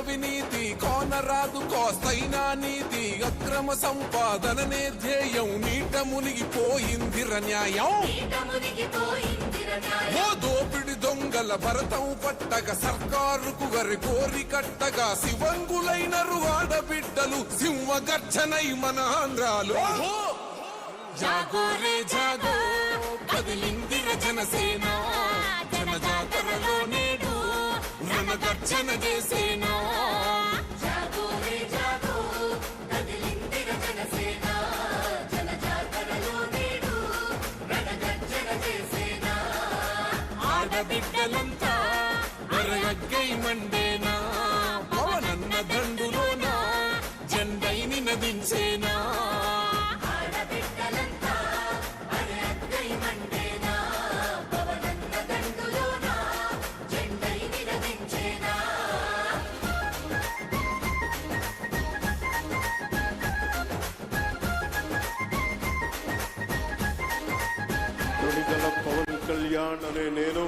అవినీతి కోనరాదు కోస్తైనా నీతి అక్రమ సంపాదననే ధ్యేయం నీట మునిగిపోయిందిర న్యాయం ఓ దోపిడి దొంగల భరతం పట్టగ సర్కారుకు గరి కోరి కట్టగా శివంగులైన ఆడబిడ్డలు సింహ గర్జనై మన ఆంధ్రాలు జాగో రే జాగో కదిలిందిర జనసేన జనజాతరలో నేడు రణగర్జన చేసేనా జాగో రే జాగో కదిలిందిర జనసేన జనజాతరలో నేడు రణగర్జన చేసేనా ఆడబిడ్డలంతా వరగై మండేనా పవనన్న దండులోన జెండైని నదించేనా పవన్ కళ్యాణ్ అనే నేను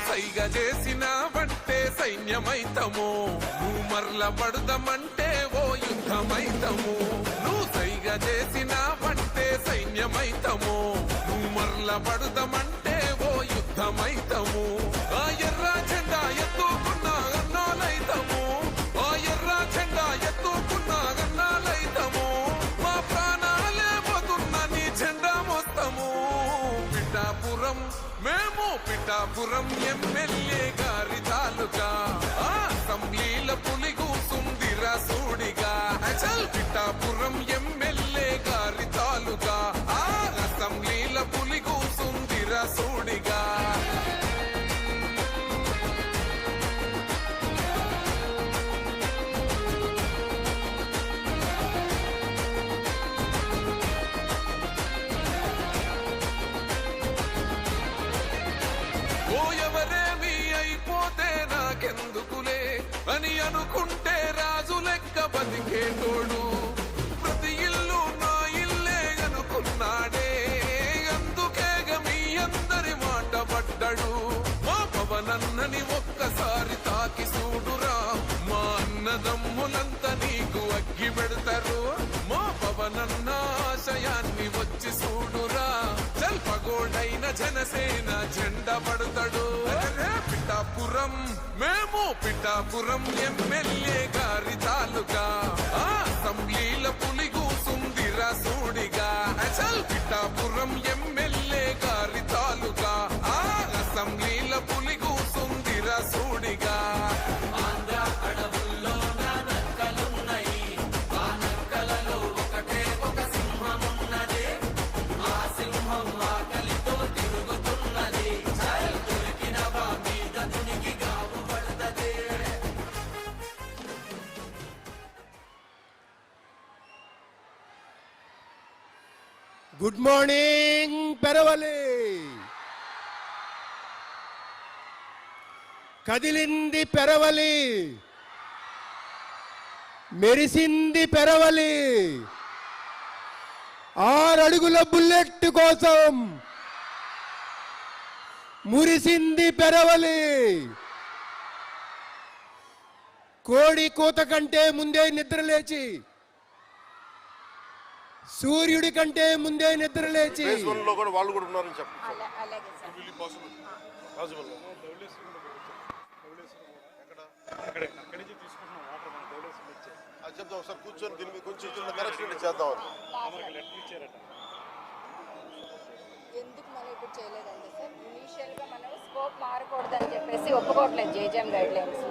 సైగా చేసిన వంటే సైన్యమైతము నువ్వు మరల పడదమంటే ఓ యుద్ధమైతము నువ్వు సైగా చేసిన వంటే సైన్యమైతము నువ్వు మరల పడదమంటే ఓ యుద్ధమైతము ఆ ఎర్ర జెండా ఎత్తుకున్న అన్నాలైతము ఆ ఎర్ర జెండా ఎత్తుకున్న అన్నాలైతము మా ప్రాణాలే పోతున్న నీ జెండా మొత్తము పిఠాపురం మేము పిఠాపురం ఎమ్మెల్యే గారి తాలూకా అసెంబ్లీల పులి కూసుందిర సూడిగా చల్ పిఠాపురం ఎమ్మెల్యే గారి తాలూకా అసెంబ్లీల పులి కూసుందిర సూడిగా ఎవరేమీ అయిపోతే నాకెందుకులే అని అనుకుంటే రాజు లెక్క బతికేటోడు ప్రతి ఇల్లు నా ఇల్లే అనుకున్నాడే అందుకేగ మీ అందరి మాట పడ్డాడు మా పవనన్నని ఒక్కసారి తాకి చూడురా మా అన్నదమ్ములంతా నీకు అగ్గి పెడతారు మా పవనన్న ఆశయాన్ని వచ్చి చూడురా పగోడైన జనసేన జెండా పడతాడు పిఠాపురం మేము పిఠాపురం ఎమ్మెల్యే గారి తాలూకా అసెంబ్లీల పులి కూసుందిర సూడిగా చల్ పిఠాపురం ఎమ్మెల్యే గారి తాలూకా అసెంబ్లీల పులి కూసుందిర సూడిగా ఆంధ్ర అడవుల్లో నక్కలున్నాయి ఆ నక్కలలో ఒకటే ఒక సింహం ఉన్నదే ఆ సింహం ఆకలితో తిరుగుతున్నది దొరికిన మీద తునికి గావు పడుతుంది. గుడ్ మార్నింగ్ పెరవలి కదిలింది పెరవలి మెరిసింది పెరవలి 6 అడుగుల బుల్లెట్ కోసం మురిసింది పెరవలి కోడి కూత కంటే ముందే నిద్రలేచి సూర్యుడి కంటే ముందే నిద్రలేచి వాళ్ళు కూడా ఉన్నారని చెప్పండి. చెప్తాం ఒకసారి కూర్చొని దీని మీద కొంచెం కరెక్షన్ చేద్దాం. ఎందుకు మనం ఇప్పుడు చేయలేదంటే సార్ ఇనీషియల్గా మనం స్కోప్ మారకూడదని చెప్పేసి ఒప్పుకోవట్లేదు జేజీఎం గైడ్ లైన్స్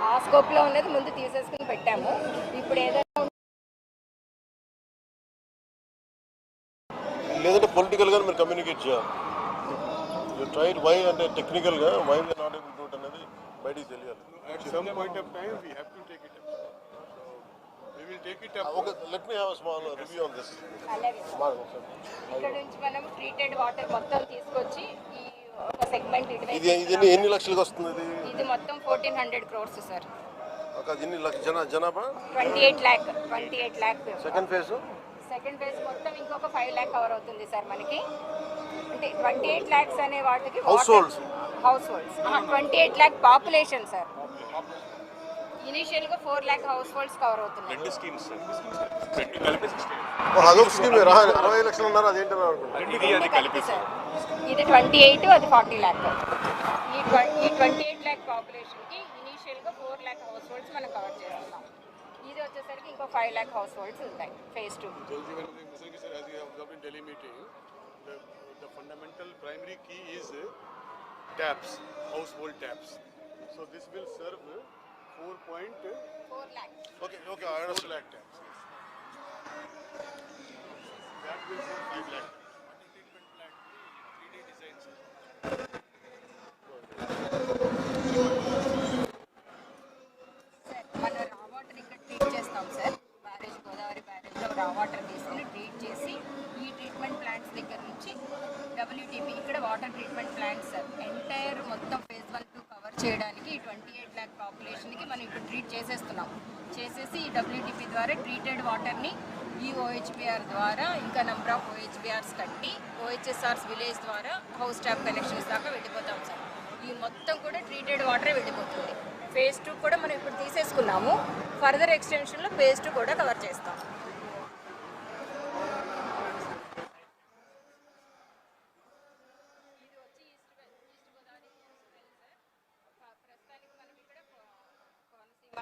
ఆ స్కోప్లో ఉన్నది ముందు తీసేసుకుని పెట్టాము. ఇప్పుడు ఏదైనా లేదంటే పొలిటికల్గా మీరు కమ్యూనికేట్ చేయాలి. యూ ట్రైడ్ వై అంటే టెక్నికల్గా why we not able to అనేది బయటికి తెలియాలి. At some point of time we have to take it up. We will take it up. Okay, let me have a small review on this. అలాగే ఇక్కడ నుంచి మనం treated water మొత్తం తీసుకొచ్చి ఈ సెగ్మెంట్ ఇది ఎన్ని లక్షలకు వస్తుంది ఇది? ఇది మొత్తం 1400 crores సార్. ఒక ఎన్ని జనాభా? 28 lakh. సెకండ్ ఫేజ్ మొత్తం ఇంకొక 5 lakh కవర్ అవుతుంది సార్ మనకి. అంటే 28 lakhs అనే వాటికి house holds 28 lakh population sir. Initial గా 4 lakh హౌస్ హోల్డ్స్ కవర్ అవుతున్నాయి. రెండు స్కీమ్స్ రెండు కలిపి 60. అదొక స్కీమ్ 60 లక్షలు ఉన్నారు, అదేంటి ఇది అది కలిపి సార్. ఇది 28, అది 40 lakh. ఈ 28 lakh పాపులేషన్ కి ఇనిషియల్ గా 4 lakh హౌస్ హోల్డ్స్ మనం కవర్ చేస్తున్నాం. ఇది వచ్చేసరికి ఇంకో 5 lakh హౌస్ హోల్డ్స్ ఉంటాయి phase 2. Mr. Sir, as you have observed in Delhi meeting, the fundamental primary key is taps, household taps. So this will serve 4 lakh. Okay lakh taps. That will serve 5 lakh. Treatment plant, 3D design, sir. Sir మన రా water ఇక్కడ treat చేస్తాం sir. Godavari బ్యారేజ్లో రా water తీసుకుని treat చేసి ఈ treatment plants దగ్గర నుంచి WTP ఇక్కడ water treatment plants sir entire మొత్తం ఫేజ్ 1, 2 కవర్ చేయడానికి ఈ 28 lakh పాపులేషన్కి మనం ఇప్పుడు ట్రీట్ చేసేస్తున్నాం. చేసేసి ఈ WTP ద్వారా ట్రీటెడ్ వాటర్ని ఈ OHBR ద్వారా ఇంకా నెంబర్ ఆఫ్ OHBRs కట్టి OHSRs విలేజ్ ద్వారా హౌస్ ట్యాప్ కనెక్షన్స్ దాకా వెళ్ళిపోతాం సార్. ఈ మొత్తం కూడా ట్రీటెడ్ వాటరే వెళ్ళిపోతుంది. ఫేజ్ 2 కూడా మనం ఇప్పుడు తీసేసుకున్నాము. ఫర్దర్ ఎక్స్టెన్షన్లో ఫేజ్ 2 కూడా కవర్ చేస్తాం. ఇది వచ్చి ఈస్ట్ గోదావరి సార్. ప్రస్తుతానికి మనం ఇక్కడ కోనసీమ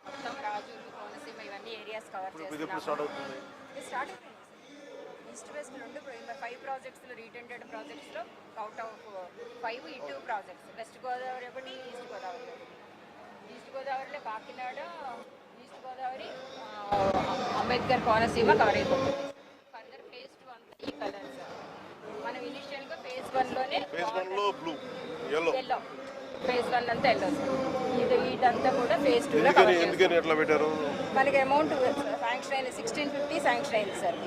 మొత్తం రాజులు కోనసీమ ఇవన్నీ ఏరియాస్ కవర్ ఇది ఎప్పుడు చేస్తున్నాం. స్టార్ట్ అవుతుంది? ఇది స్టార్ట్ అయిపోయింది సార్. ఈస్ట్ వెస్ట్ రెండు 5 ప్రాజెక్ట్స్లో రీటెండెడ్ ప్రాజెక్ట్స్లో అవుట్ ఆఫ్ 5 ఈ 2 ప్రాజెక్ట్స్. వెస్ట్ గోదావరి ఒకటి, ఈస్ట్ గోదావరి ఒకటి. ఈస్ట్ గోదావరిలో కాకినాడ, ఈస్ట్ గోదావరి, అంబేద్కర్ కోనసీమ కవర్ అయిపోతుంది. ఫర్దర్ ఫేజ్ 2 అంతా ఈ కలర్స్. మనం ఇనిషియల్గా ఫేజ్ 1లోనే ఫేజ్ 1లో బ్లూ, ఎల్లో. ఫేజ్ 1 అంతా ఎల్లో సార్. ఇదంతా కూడా ఫేజ్ 2లో కవర్ చేస్తాం. ఎందుకని ఎట్లా పెట్టారు? మనకి అమౌంట్ శాంక్షన్ అయింది 1650 శాంక్షన్ అయింది సార్.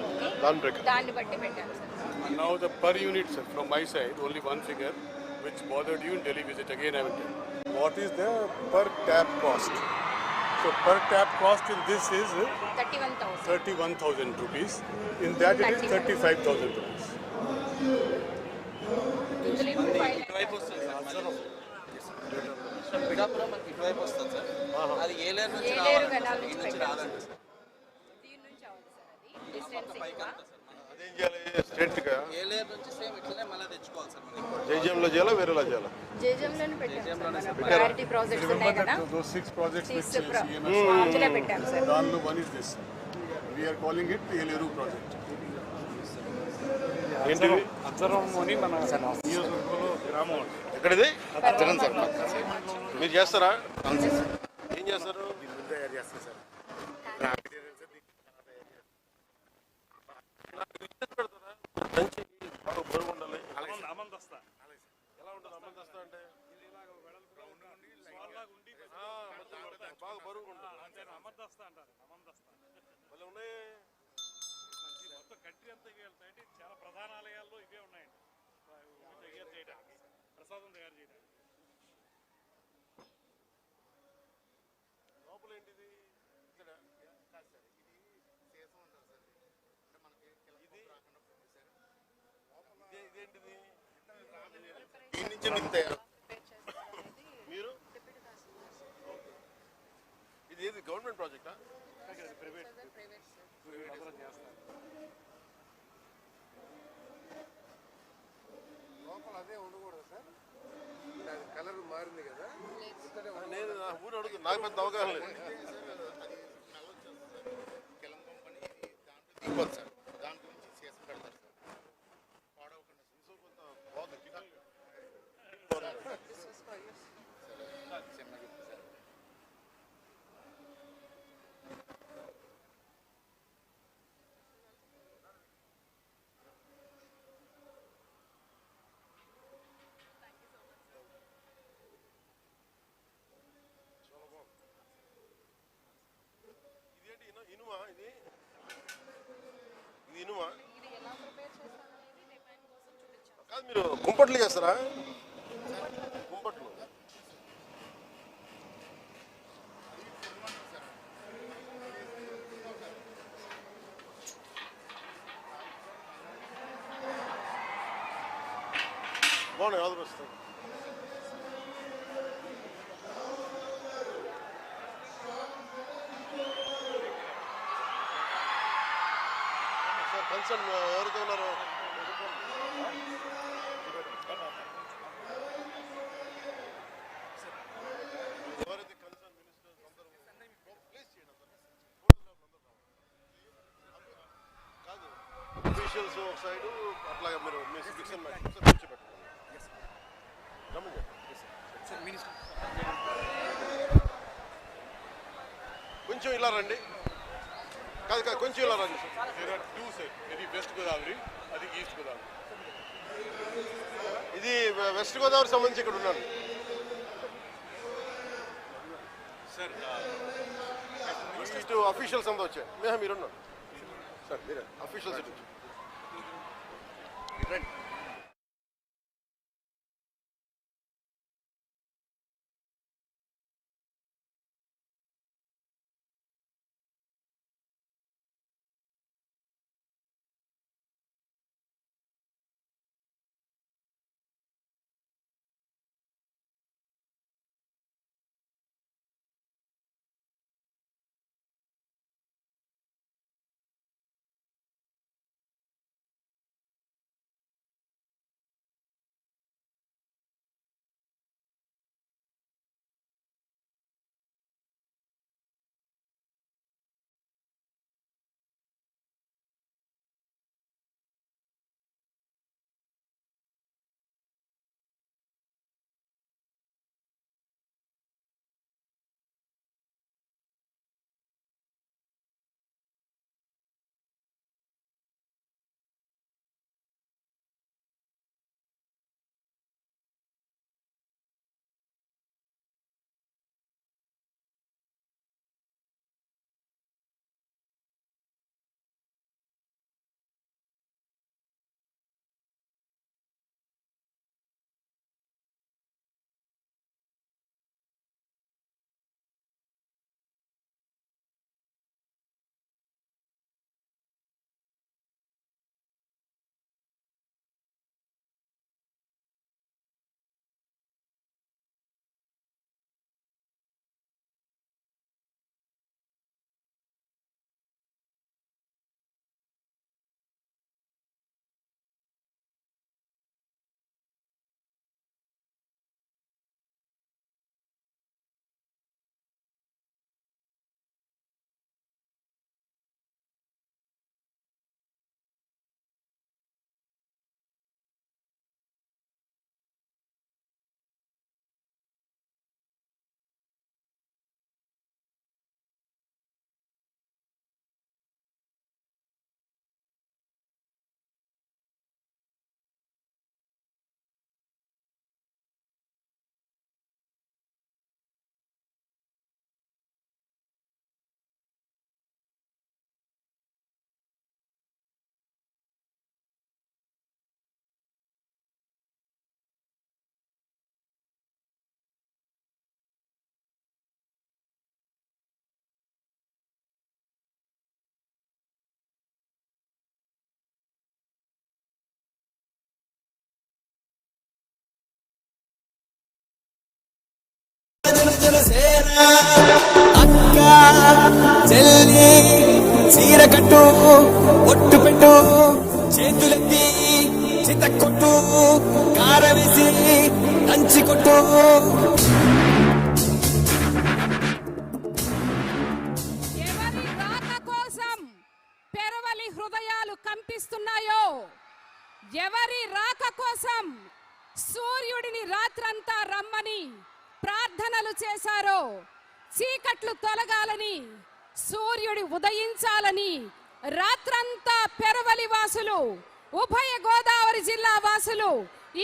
దీనికి దాన్ని బట్టి పెట్టాను sir. And now the per unit, sir, from my side, only one figure which bothered you in Delhi visit. Again, I will tell. What is the per tap cost? So per tap cost in this is 31,000 rupees. In that it is 35,000 rupees. ఇందులో ఇప్పుడు 5 lakh. ఇటువైపు వస్తుంది sir. Pithapuram మనకి ఇటువైపు వస్తుంది sir. అది ఏలేరు నుంచి ఏలేరు రావాలి, గనాల ఈ నుంచి నుంచి పెట్టాలి రాదండి సార్. సార్. దీని నుంచి అవ్వదు సార్. అది డిస్టెన్స్ పైకి ఎక్కువ. అంతా సార్ మనకి. అదేం చేయాలి? స్ట్రేట్గా ఏలేరు నుంచి సేమ్ ఇట్లనే మళ్ళీ తెచ్చుకోవాలి సార్ మనకి. జైజంలో చేయాలా, వేరేలా చేయాలా? జేజంలోనే పెట్టాం సార్. మన ప్రయారిటీ ప్రాజెక్ట్స్ ఉన్నాయి కదా, Those 6 projects which CMS అందులో పెట్టాం sir. done, one is this. We are calling it the Eleru project. ఏంటిది? అచ్చరం అని మన నియోజకవర్గంలో గ్రామం ఎక్కడిది? అచ్చరం సార్. మీరు చేస్తారా? ఏం చేస్తారు? తయారు చేస్తాం సార్. మంచి బాగా బరువు ఉండాలి. అమందస్తా ఎలా ఉంటుంది అమ్మందస్తా అంటే? బాగా బరువు ఉంటుంది. అమందస్తా అంటారు. అమందస్తా మళ్ళీ ఉన్నాయి. మొత్తం కంట్రీ అంతా ఇవే వెళ్తాయంటే చాలా ప్రధాన ఆలయాల్లో ఇవే ఉన్నాయండి. తయారు చేయడానికి, ప్రసాదం తయారు చేయడానికి. లోపల ఏంటిది? ఇదేంటిది? దీని నుంచి మీకు తయారు. మీరు ఇది ఏది గవర్నమెంట్ ప్రాజెక్టా? ప్రైవేట్ చేస్తారు. లోపల అదే ఉండకూడదు సార్. కలర్ మారింది కదా. నేను నా ఊరు అడుగు, నాకు పెద్ద అవగాహన లేదు. ఇనుమా ఇది? ఇది ఇనుమా కాదు, మీరు కుంపట్లు చేస్తారా? కుంపట్లో. బాగున్నాయి, all the best. Sir concern ఎవరైతే ఉన్నారో ఎవరైతే కన్సర్న్ మినిస్టర్స్ అందరూ ప్లీజ్ చేయండి. కాదు అఫీషియల్స్ ఒక సైడు అట్లాగే మీరు మీ ఫిక్షన్ కూర్చోబెట్టుకోండి. కొంచెం ఇలా రండి. కాదు కాదు, కొంచెం ఇలా రండి. There are two sides. ఇది వెస్ట్ గోదావరి, అది ఈస్ట్ గోదావరి. ఇది వెస్ట్ గోదావరి సంబంధించి ఇక్కడ ఉన్నాను సార్ ఇటు అఫీషియల్స్ అంతా వచ్చారు. మీరున్నారు సార్, మీరే అఫీషియల్స్ ఇటు వచ్చారు. రండి. అక్క చెల్లి చీర కట్టు ఒట్టు పెట్టు చేతులెత్తి చిత కొట్టు కార వేసి దంచి కొట్టు. ఎవరి రాక కోసం పెరవలి హృదయాలు కంపిస్తున్నాయో, ఎవరి రాక కోసం సూర్యుడిని రాత్రంతా రమ్మని ప్రార్థనలు చేశారో, చీకట్లు తొలగాలని సూర్యుడి ఉదయించాలని రాత్రంతా పెరవలి వాసులు, ఉభయ గోదావరి జిల్లా వాసులు,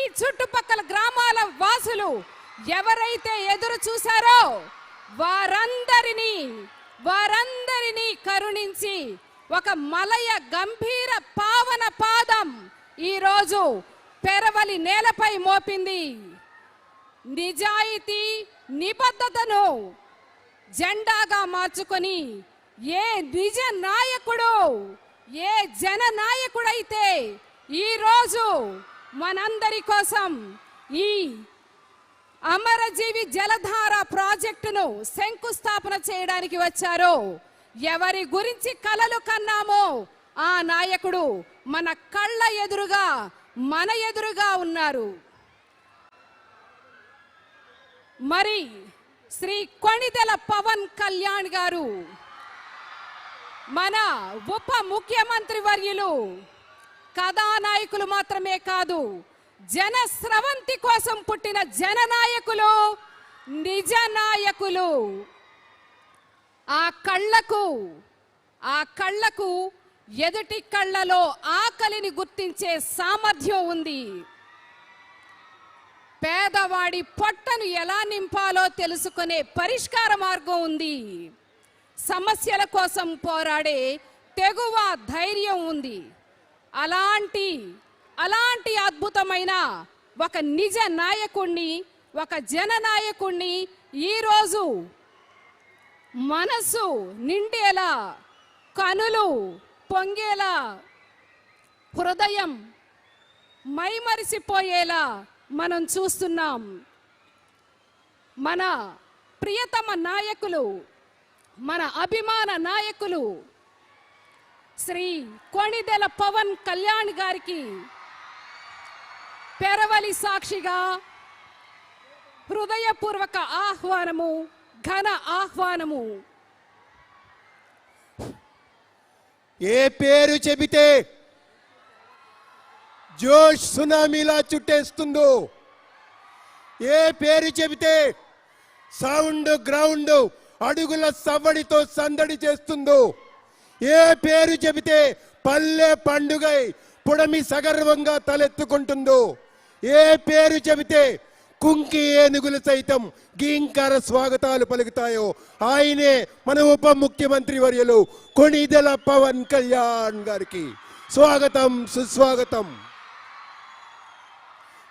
ఈ చుట్టుపక్కల గ్రామాల వాసులు ఎవరైతే ఎదురు చూశారో వారందరినీ కరుణించి ఒక మలయ గంభీర పావన పాదం ఈ రోజు పెరవలి నేలపై మోపింది. నిజాయితీ, నిబద్ధతను జెండాగా మార్చుకొని ఏ నిజ నాయకుడు, ఏ జన నాయకుడైతే ఈరోజు మనందరి కోసం ఈ అమరజీవి జలధార ప్రాజెక్టును శంకుస్థాపన చేయడానికి వచ్చారో, ఎవరి గురించి కలలు కన్నామో ఆ నాయకుడు మన కళ్ళ ఎదురుగా, మన ఎదురుగా ఉన్నారు. మరి శ్రీ కొణిదెల పవన్ కళ్యాణ్ గారు మన ఉప ముఖ్యమంత్రి వర్యులు కథానాయకులు మాత్రమే కాదు, జన స్రవంతి కోసం పుట్టిన జననాయకులు, నిజ నాయకులు. ఆ కళ్ళకు ఎదుటి కళ్ళలో ఆకలిని గుర్తించే సామర్థ్యం ఉంది. పేదవాడి పొట్టను ఎలా నింపాలో తెలుసుకునే పరిష్కార మార్గం ఉంది. సమస్యల కోసం పోరాడే తెగువ ధైర్యం ఉంది. అలాంటి అద్భుతమైన ఒక నిజ నాయకుణ్ణి, ఒక జననాయకుణ్ణి ఈరోజు మనసు నిండేలా, కనులు పొంగేలా, హృదయం మైమరిసిపోయేలా మనం చూస్తున్నాం. మన ప్రియతమ నాయకులు, మన అభిమాన నాయకులు శ్రీ కొణిదెల పవన్ కళ్యాణ్ గారికి పెరవలి సాక్షిగా హృదయపూర్వక ఆహ్వానము, ఘన ఆహ్వానము. ఏ పేరు చెబితే జోష్ సునామీలా చుట్టేస్తుందో, ఏ పేరు చెబితే సౌండ్ గ్రౌండ్ అడుగుల సవ్వడితో సందడి చేస్తుందో, ఏ పేరు చెబితే పల్లె పండుగై పుడమి సగర్వంగా తలెత్తుకుంటుందో, ఏ పేరు చెబితే కుంకి ఏనుగులు సైతం గీంకార స్వాగతాలు పలుకుతాయో ఆయనే మన ఉప ముఖ్యమంత్రి వర్యులు కొణిదెల పవన్ కళ్యాణ్ గారికి స్వాగతం, సుస్వాగతం.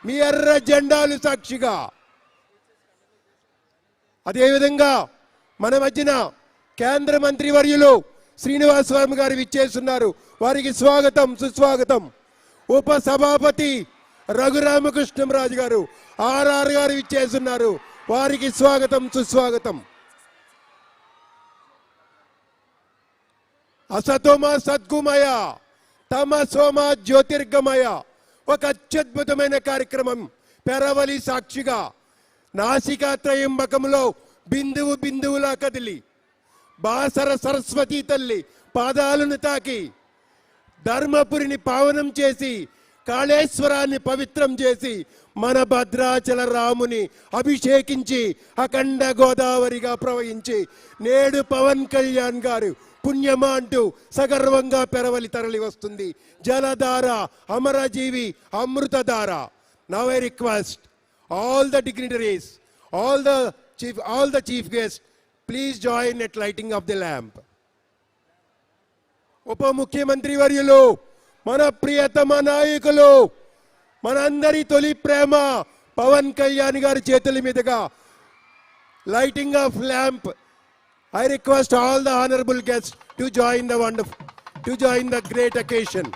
మీ ఎర్ర జెండాలు సాక్షిగా, అదేవిధంగా మన మధ్యన కేంద్ర మంత్రి వర్యులు శ్రీనివాస్ వర్మ గారు విచ్చేస్తున్నారు. వారికి స్వాగతం, సుస్వాగతం. ఉప సభాపతి రఘురామకృష్ణంరాజు గారు ఆర్ఆర్ గారు విచ్చేస్తున్నారు. వారికి స్వాగతం, సుస్వాగతం. అసతోమ సద్గుమయ, తమసోమ జ్యోతిర్గమయ, ఒక అత్యద్భుతమైన కార్యక్రమం. పెరవలి సాక్షిగా నాసికా త్రయంబకంలో బిందువు బిందువులా కదిలి బాసర సరస్వతి తల్లి పాదాలను తాకి ధర్మపురిని పావనం చేసి కాళేశ్వరాన్ని పవిత్రం చేసి మన భద్రాచల రాముని అభిషేకించి అఖండ గోదావరిగా ప్రవహించి నేడు పవన్ కళ్యాణ్ గారు పుణ్యమా అంటూ సగర్వంగా పెరవలి తరలి వస్తుంది. Jaladhara, Amarajeevi, Amrutadhara. Now I request all the dignitaries, all the chief guests, please join at lighting of the lamp. ఉప ముఖ్యమంత్రి వర్యులు, మన ప్రియతమ నాయకులు, మనందరి తొలి ప్రేమ పవన్ కళ్యాణ్ గారి చేతుల మీదుగా lighting of lamp. I request all the honorable guests to join the great occasion.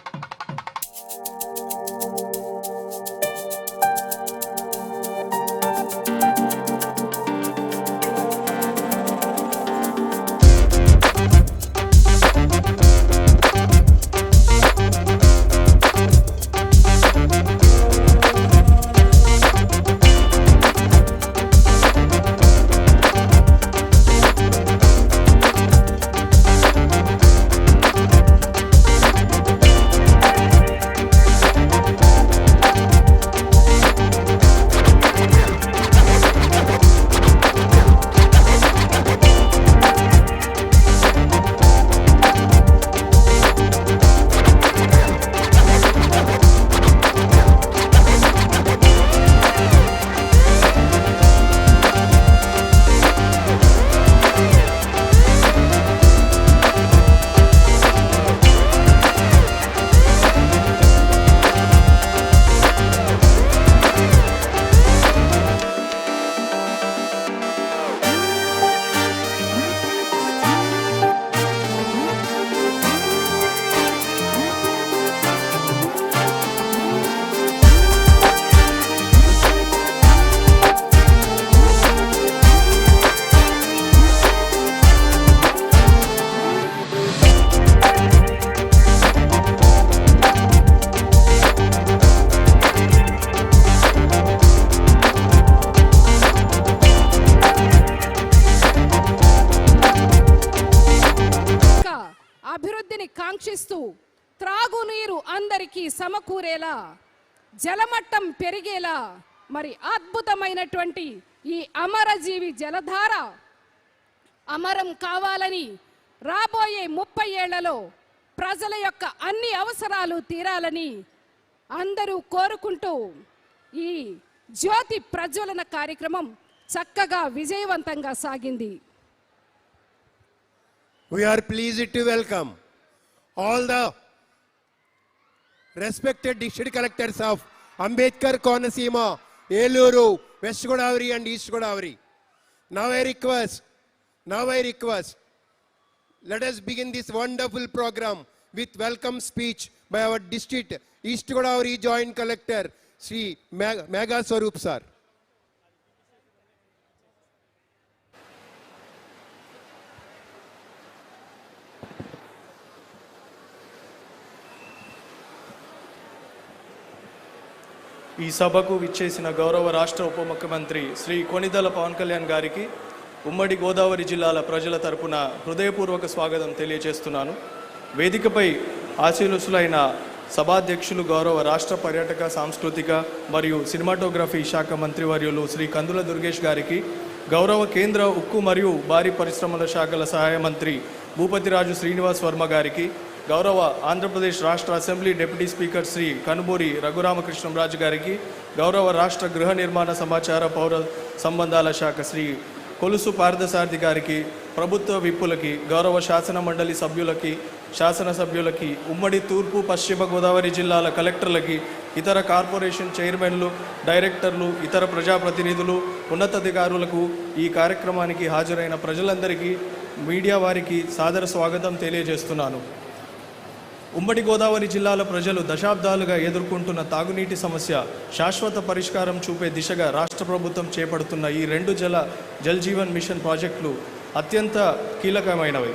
కల్పిస్తూ త్రాగునీరు అందరికీ సమకూరేలా, జలమట్టం పెరిగేలా మరి అద్భుతమైనటువంటి ఈ అమరజీవి జలధార అమరం కావాలని రాబోయే 30 ఏళ్లలో ప్రజల యొక్క అన్ని అవసరాలు తీరాలని అందరూ కోరుకుంటూ ఈ జ్యోతి ప్రజ్వలన కార్యక్రమం చక్కగా విజయవంతంగా సాగింది. We are pleased to welcome all the respected district collectors of Ambedkar Konaseema, Eluru, West Godavari and East Godavari. Now I request, let us begin this wonderful program with welcome speech by our district East Godavari Joint Collector, Sri Mega Swarup sir. ఈ సభకు విచ్చేసిన గౌరవ రాష్ట్ర ఉప ముఖ్యమంత్రి శ్రీ కొనిదెల పవన్ కళ్యాణ్ గారికి ఉమ్మడి గోదావరి జిల్లాల ప్రజల తరపున హృదయపూర్వక స్వాగతం తెలియజేస్తున్నాను. వేదికపై ఆశీనుసులైన సభాధ్యక్షులు గౌరవ రాష్ట్ర పర్యాటక సాంస్కృతిక మరియు సినిమాటోగ్రఫీ శాఖ మంత్రివర్యులు శ్రీ కందుల దుర్గేష్ గారికి, గౌరవ కేంద్ర ఉక్కు మరియు భారీ పరిశ్రమల శాఖల సహాయ మంత్రి భూపతిరాజు శ్రీనివాస్ వర్మ గారికి, గౌరవ ఆంధ్రప్రదేశ్ రాష్ట్ర assembly deputy speaker Shri Kanumuri Raghurama Krishnam Raju గారికి, గౌరవ రాష్ట్ర గృహ నిర్మాణ సమాచార పౌర సంబంధాల శాఖ శ్రీ కొలుసు పార్థసారథి గారికి, ప్రభుత్వ విప్పులకి, గౌరవ శాసన మండలి సభ్యులకి, శాసనసభ్యులకి, ఉమ్మడి తూర్పు పశ్చిమ గోదావరి జిల్లాల కలెక్టర్లకి, ఇతర కార్పొరేషన్ చైర్మన్లు, డైరెక్టర్లు, ఇతర ప్రజాప్రతినిధులు, ఉన్నతాధికారులకు, ఈ కార్యక్రమానికి హాజరైన ప్రజలందరికీ, మీడియా వారికి సాదర స్వాగతం తెలియజేస్తున్నాను. ఉమ్మడి గోదావరి జిల్లాల ప్రజలు దశాబ్దాలుగా ఎదుర్కొంటున్న తాగునీటి సమస్య శాశ్వత పరిష్కారం చూపే దిశగా రాష్ట్ర ప్రభుత్వం చేపడుతున్న ఈ 2 జల్ జీవన్ మిషన్ ప్రాజెక్టులు అత్యంత కీలకమైనవి.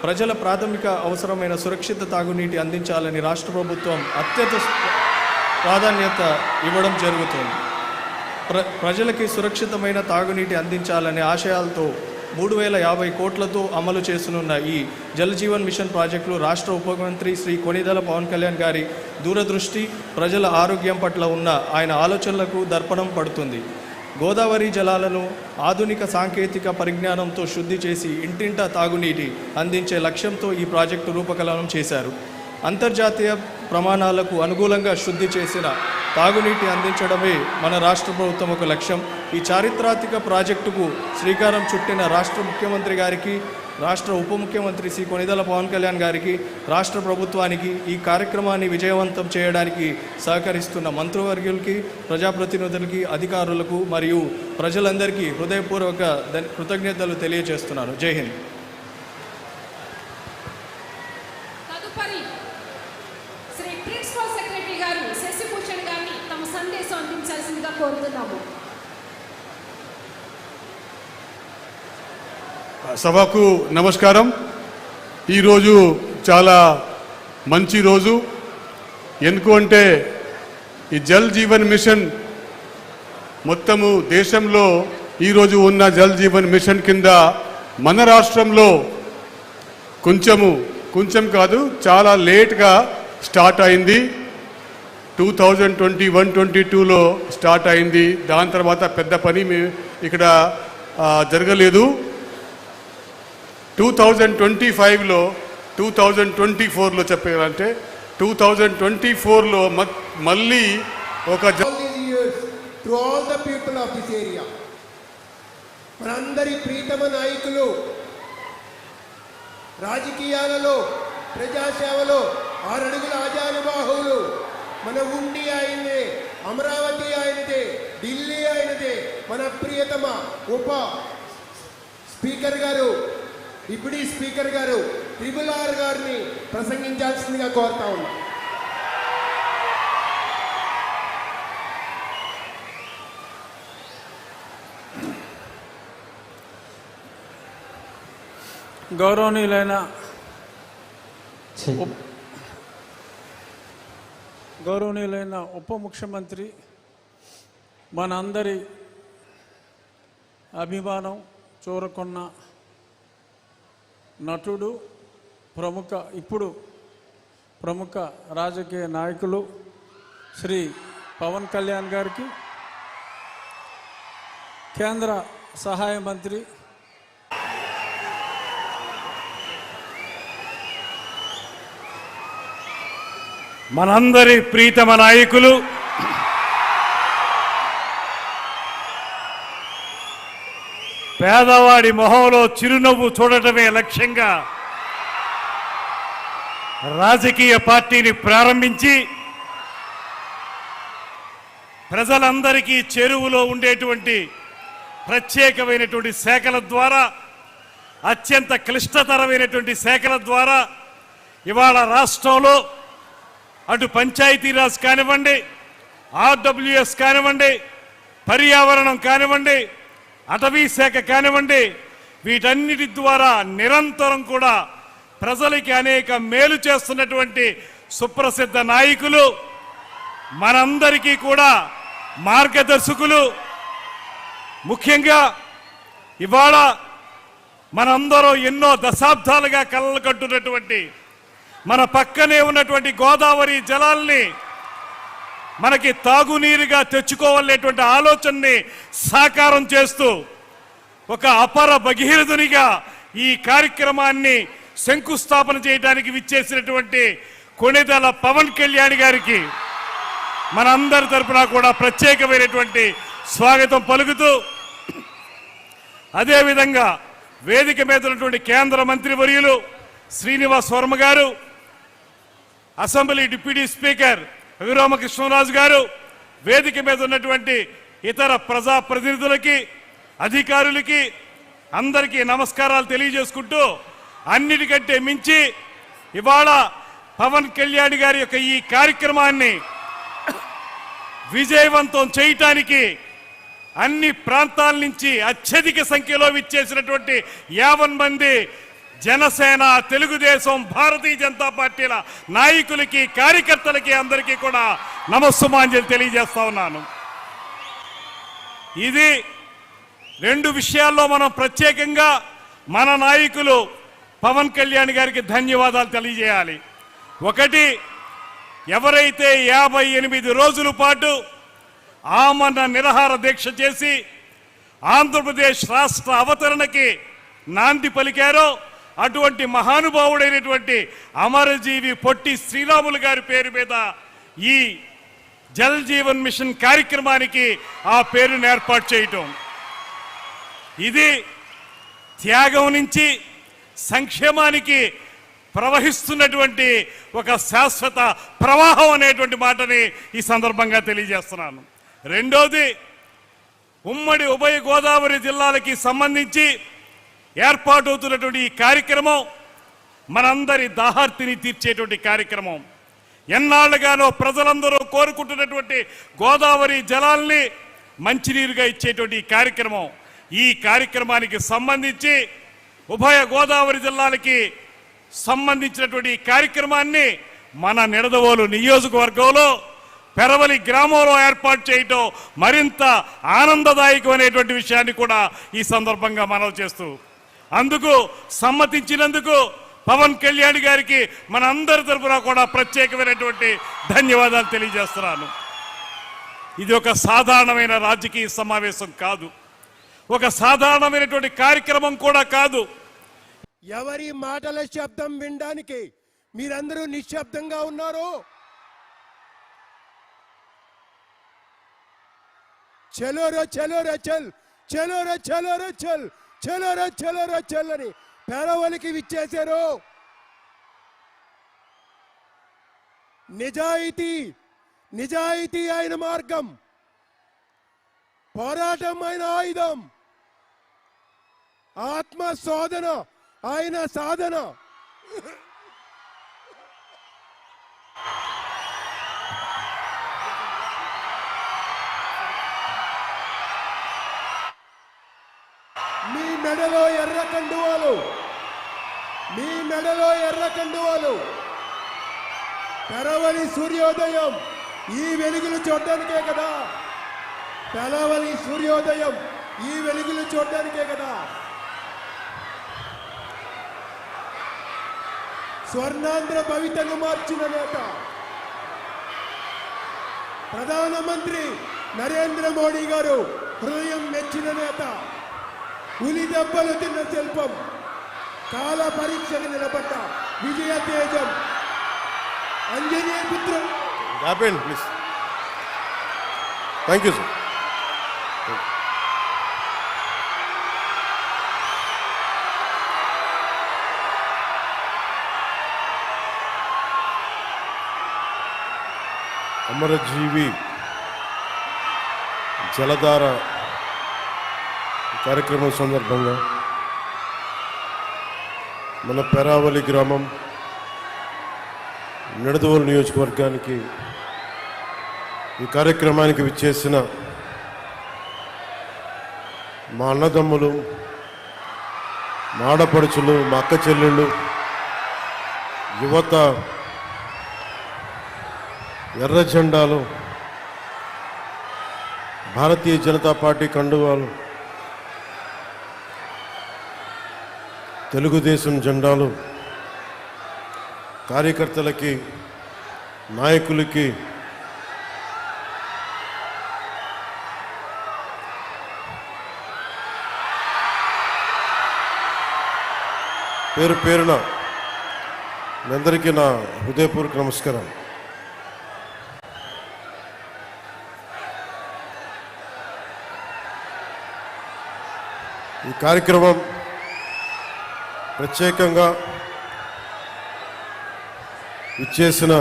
ప్రజల ప్రాథమిక అవసరమైన సురక్షిత తాగునీటి అందించాలని రాష్ట్ర ప్రభుత్వం అత్యంత ప్రాధాన్యత ఇవ్వడం జరుగుతుంది. ప్రజలకి సురక్షితమైన తాగునీటి అందించాలనే ఆశయాలతో 3050 కోట్లతో అమలు చేస్తున్న ఈ జల్ జీవన్ మిషన్ ప్రాజెక్టులు రాష్ట్ర ఉప ముఖ్యమంత్రి శ్రీ కొనిదెల పవన్ కళ్యాణ్ గారి దూరదృష్టి, ప్రజల ఆరోగ్యం పట్ల ఉన్న ఆయన ఆలోచనలకు దర్పణం పడుతుంది. గోదావరి జలాలను ఆధునిక సాంకేతిక పరిజ్ఞానంతో శుద్ధి చేసి ఇంటింటా తాగునీటి అందించే లక్ష్యంతో ఈ ప్రాజెక్టు రూపకల్పన చేశారు. అంతర్జాతీయ ప్రమాణాలకు అనుగుణంగా శుద్ధి చేసిన తాగునీటి అందించడమే మన రాష్ట్ర ప్రభుత్వం ఒక లక్ష్యం. ఈ చారిత్రాత్మక ప్రాజెక్టుకు శ్రీకారం చుట్టిన రాష్ట్ర ముఖ్యమంత్రి గారికి, రాష్ట్ర ఉప ముఖ్యమంత్రి శ్రీ కొనిదెల పవన్ కళ్యాణ్ గారికి, రాష్ట్ర ప్రభుత్వానికి, ఈ కార్యక్రమాన్ని విజయవంతం చేయడానికి సహకరిస్తున్న మంత్రివర్యులకి, ప్రజాప్రతినిధులకి, అధికారులకు మరియు ప్రజలందరికీ హృదయపూర్వక కృతజ్ఞతలు తెలియజేస్తున్నాను. జై హింద్. తదుపరి శ్రీ ప్రిన్సిపల్ సెక్రటరీ గారు శశిభూషణ్ గారిని తమ సందేశం అందించాల్సిందిగా కోరుతున్నాము. సభకు నమస్కారం. ఈరోజు చాలా మంచి రోజు. ఎందుకంటే ఈ జల్ జీవన్ మిషన్ మొత్తము దేశంలో ఈరోజు ఉన్న జల్ జీవన్ మిషన్ కింద మన రాష్ట్రంలో కొంచెం కాదు చాలా లేట్గా స్టార్ట్ అయింది. 2021-22లో స్టార్ట్ అయింది. దాని తర్వాత పెద్ద పని ఇక్కడ జరగలేదు. 2025లో 2024లో చెప్పాలంటే 2024లో మళ్ళీ ఒక to all the people of this area, మనందరి ప్రీతమ నాయకులు, రాజకీయాలలో, ప్రజాసేవలో 6 అడుగుల ఆజానుబాహువులు, మన ఉండి ఆయనదే, అమరావతి ఆయనదే, ఢిల్లీ ఆయనదే, మన ప్రియతమ ఉప స్పీకర్ గారు, డిప్యూటీ స్పీకర్ గారు RRR గారిని ప్రసంగించాల్సిందిగా కోరుతా ఉన్నా. గౌరవనీయులైన ఉప ముఖ్యమంత్రి, మనందరి అభిమానం చూరకొన్న నటుడు, ప్రముఖ ఇప్పుడు ప్రముఖ రాజకీయ నాయకులు శ్రీ పవన్ కళ్యాణ్ గారికి, కేంద్ర సహాయ మంత్రి మనందరి ప్రీతమ నాయకులు పేదవాడి మొహంలో చిరునవ్వు చూడటమే లక్ష్యంగా రాజకీయ పార్టీని ప్రారంభించి ప్రజలందరికీ చెరువులో ఉండేటువంటి ప్రత్యేకమైనటువంటి శాఖల ద్వారా, అత్యంత క్లిష్టతరమైనటువంటి శాఖల ద్వారా ఇవాళ రాష్ట్రంలో అటు పంచాయతీరాజ్ కానివ్వండి, ఆర్డబ్ల్యూఎస్ కానివ్వండి, పర్యావరణం కానివ్వండి, అటవీ శాఖ కానివ్వండి, వీటన్నిటి ద్వారా నిరంతరం కూడా ప్రజలకి అనేక మేలు చేస్తున్నటువంటి సుప్రసిద్ధ నాయకులు, మనందరికీ కూడా మార్గదర్శకులు. ముఖ్యంగా ఇవాళ మనందరం ఎన్నో దశాబ్దాలుగా కలలు కట్టున్నటువంటి మన పక్కనే ఉన్నటువంటి గోదావరి జలాల్ని మనకి తాగునీరుగా తెచ్చుకోవాలనేటువంటి ఆలోచనని సాకారం చేస్తూ ఒక అపర భగీరథునిగా ఈ కార్యక్రమాన్ని శంకుస్థాపన చేయడానికి విచ్చేసినటువంటి కొణిదెల పవన్ కళ్యాణ్ గారికి మనందరి తరపున కూడా ప్రత్యేకమైనటువంటి స్వాగతం పలుకుతూ, అదేవిధంగా వేదిక మీద ఉన్నటువంటి కేంద్ర మంత్రివర్యులు శ్రీనివాస్ వర్మ గారు, అసెంబ్లీ డిప్యూటీ స్పీకర్ రఘురామకృష్ణరాజు గారు, వేదిక మీద ఉన్నటువంటి ఇతర ప్రజాప్రతినిధులకి, అధికారులకి అందరికీ నమస్కారాలు తెలియజేసుకుంటూ, అన్నిటికంటే మించి ఇవాళ పవన్ కళ్యాణ్ గారి యొక్క ఈ కార్యక్రమాన్ని విజయవంతం చేయటానికి అన్ని ప్రాంతాల నుంచి అత్యధిక సంఖ్యలో విచ్చేసినటువంటి 50 మంది జనసేన, తెలుగుదేశం, భారతీయ జనతా పార్టీల నాయకులకి, కార్యకర్తలకి అందరికీ కూడా నమస్సుమాంజలి తెలియజేస్తా ఉన్నాను. ఇది 2 విషయాల్లో మనం ప్రత్యేకంగా మన నాయకులు పవన్ కళ్యాణ్ గారికి ధన్యవాదాలు తెలియజేయాలి. ఒకటి, ఎవరైతే 58 రోజుల పాటు ఆమరణ నిరాహార దీక్ష చేసి ఆంధ్రప్రదేశ్ రాష్ట్ర అవతరణకి నాంది పలికారో అటువంటి మహానుభావుడైనటువంటి అమరజీవి పొట్టి శ్రీరాములు గారి పేరు మీద ఈ జల్ జీవన్ మిషన్ కార్యక్రమానికి ఆ పేరును ఏర్పాటు చేయటం, ఇది త్యాగం నుంచి సంక్షేమానికి ప్రవహిస్తున్నటువంటి ఒక శాశ్వత ప్రవాహం అనేటువంటి మాటని ఈ సందర్భంగా తెలియజేస్తున్నాను. రెండోది, ఉమ్మడి ఉభయ గోదావరి జిల్లాలకి సంబంధించి ఏర్పాటవుతున్నటువంటి ఈ కార్యక్రమం మనందరి దాహార్తిని తీర్చేటువంటి కార్యక్రమం. ఎన్నాళ్ళుగానో ప్రజలందరూ కోరుకుంటున్నటువంటి గోదావరి జలాల్ని మంచినీరుగా ఇచ్చేటువంటి ఈ కార్యక్రమం. ఈ కార్యక్రమానికి సంబంధించి ఉభయ గోదావరి జిల్లాలకి సంబంధించినటువంటి ఈ కార్యక్రమాన్ని మన నిడదవోలు నియోజకవర్గంలో పెరవలి గ్రామంలో ఏర్పాటు చేయటం మరింత ఆనందదాయకమైనటువంటి విషయాన్ని కూడా ఈ సందర్భంగా మనవి చేస్తూ, అందుకు సమ్మతించినందుకు పవన్ కళ్యాణ్ గారికి మన అందరి తరఫున కూడా ప్రత్యేకమైనటువంటి ధన్యవాదాలు తెలియజేస్తున్నాను. ఇది ఒక సాధారణమైన రాజకీయ సమావేశం కాదు, ఒక సాధారణమైనటువంటి కార్యక్రమం కూడా కాదు. ఎవరి మాటల శబ్దం వినడానికి మీరందరూ నిశ్శబ్దంగా ఉన్నారు. చలో రో చలో రో చల్, చలో రో చలో రో చల్, చలో రో చలో రో చల్ అని పెరవలికి విచ్చేశారు. నిజాయితీ, నిజాయితీ ఆయన మార్గం, పోరాటం ఆయన ఆయుధం, ఆత్మ శోధన ఆయన సాధన. మీ మెడలో ఎర్ర కండువాలు, మీ మెడలో ఎర్ర కండువాలు. పెరవలి సూర్యోదయం ఈ వెలుగులు చూడడానికే కదా, పెరవలి సూర్యోదయం ఈ వెలుగులు చూడడానికే కదా. స్వర్ణాంధ్ర భవితను మార్చిన నేత, ప్రధానమంత్రి నరేంద్ర మోడీ గారు హృదయం మెచ్చిన నేత, ఉలి దెబ్బలు తిన్న శిల్పం, కాల పరీక్షకు నిలబడ్డ విజయ తేజం, అంజనేయ పుత్ర. ప్లీజ్. Thank you sir. అమరజీవి జలధార కార్యక్రమం సందర్భంగా మన పెరావలి గ్రామం నిడదవోలు నియోజకవర్గానికి ఈ కార్యక్రమానికి విచ్చేసిన మా అన్నదమ్ములు, మా ఆడపడుచులు, మా అక్క చెల్లెళ్ళు, యువత, ఎర్ర జెండాలు, భారతీయ జనతా పార్టీ కండువాలు, తెలుగుదేశం జెండాలు, కార్యకర్తలకి, నాయకులకి, పేరు పేరున మీ అందరికీ నా హృదయపూర్వక నమస్కారం. ఈ కార్యక్రమం ప్రత్యేకంగా ఇచ్చేసిన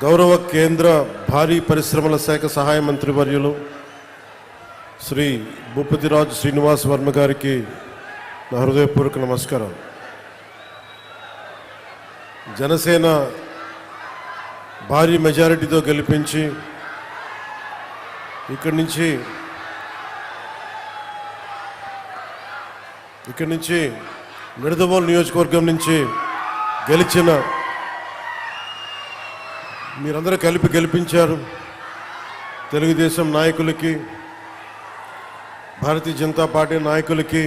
గౌరవ కేంద్ర భారీ పరిశ్రమల శాఖ సహాయ మంత్రి వర్యులు శ్రీ భూపతిరాజు శ్రీనివాస్ వర్మ గారికి నా హృదయపూర్వక నమస్కారం. జనసేన భారీ మెజారిటీతో గెలిపించి ఇక్కడి నుంచి నిడదవోలు నియోజకవర్గం నుంచి గెలిచిన మీరందరూ కలిపి గెలిపించారు. తెలుగుదేశం నాయకులకి, భారతీయ జనతా పార్టీ నాయకులకి,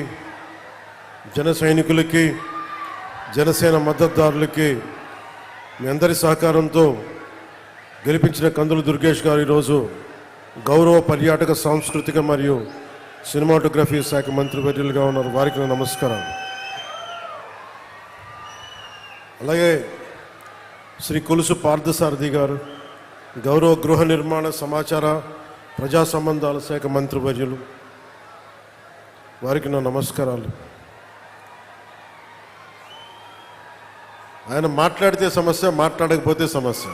జన సైనికులకి, జనసేన మద్దతుదారులకి మీ అందరి సహకారంతో గెలిపించిన కందుల దుర్గేష్ గారు ఈరోజు గౌరవ పర్యాటక సాంస్కృతిక మరియు సినిమాటోగ్రఫీ శాఖ మంత్రి వర్యులుగా ఉన్నారు. వారికి నా నమస్కారాలు. అలాగే శ్రీ కొలుసు పార్థసారథి గారు గౌరవ గృహ నిర్మాణ సమాచార ప్రజా సంబంధాల శాఖ మంత్రి వర్యులు, వారికి నా నమస్కారాలు. ఆయన మాట్లాడితే సమస్య, మాట్లాడకపోతే సమస్య.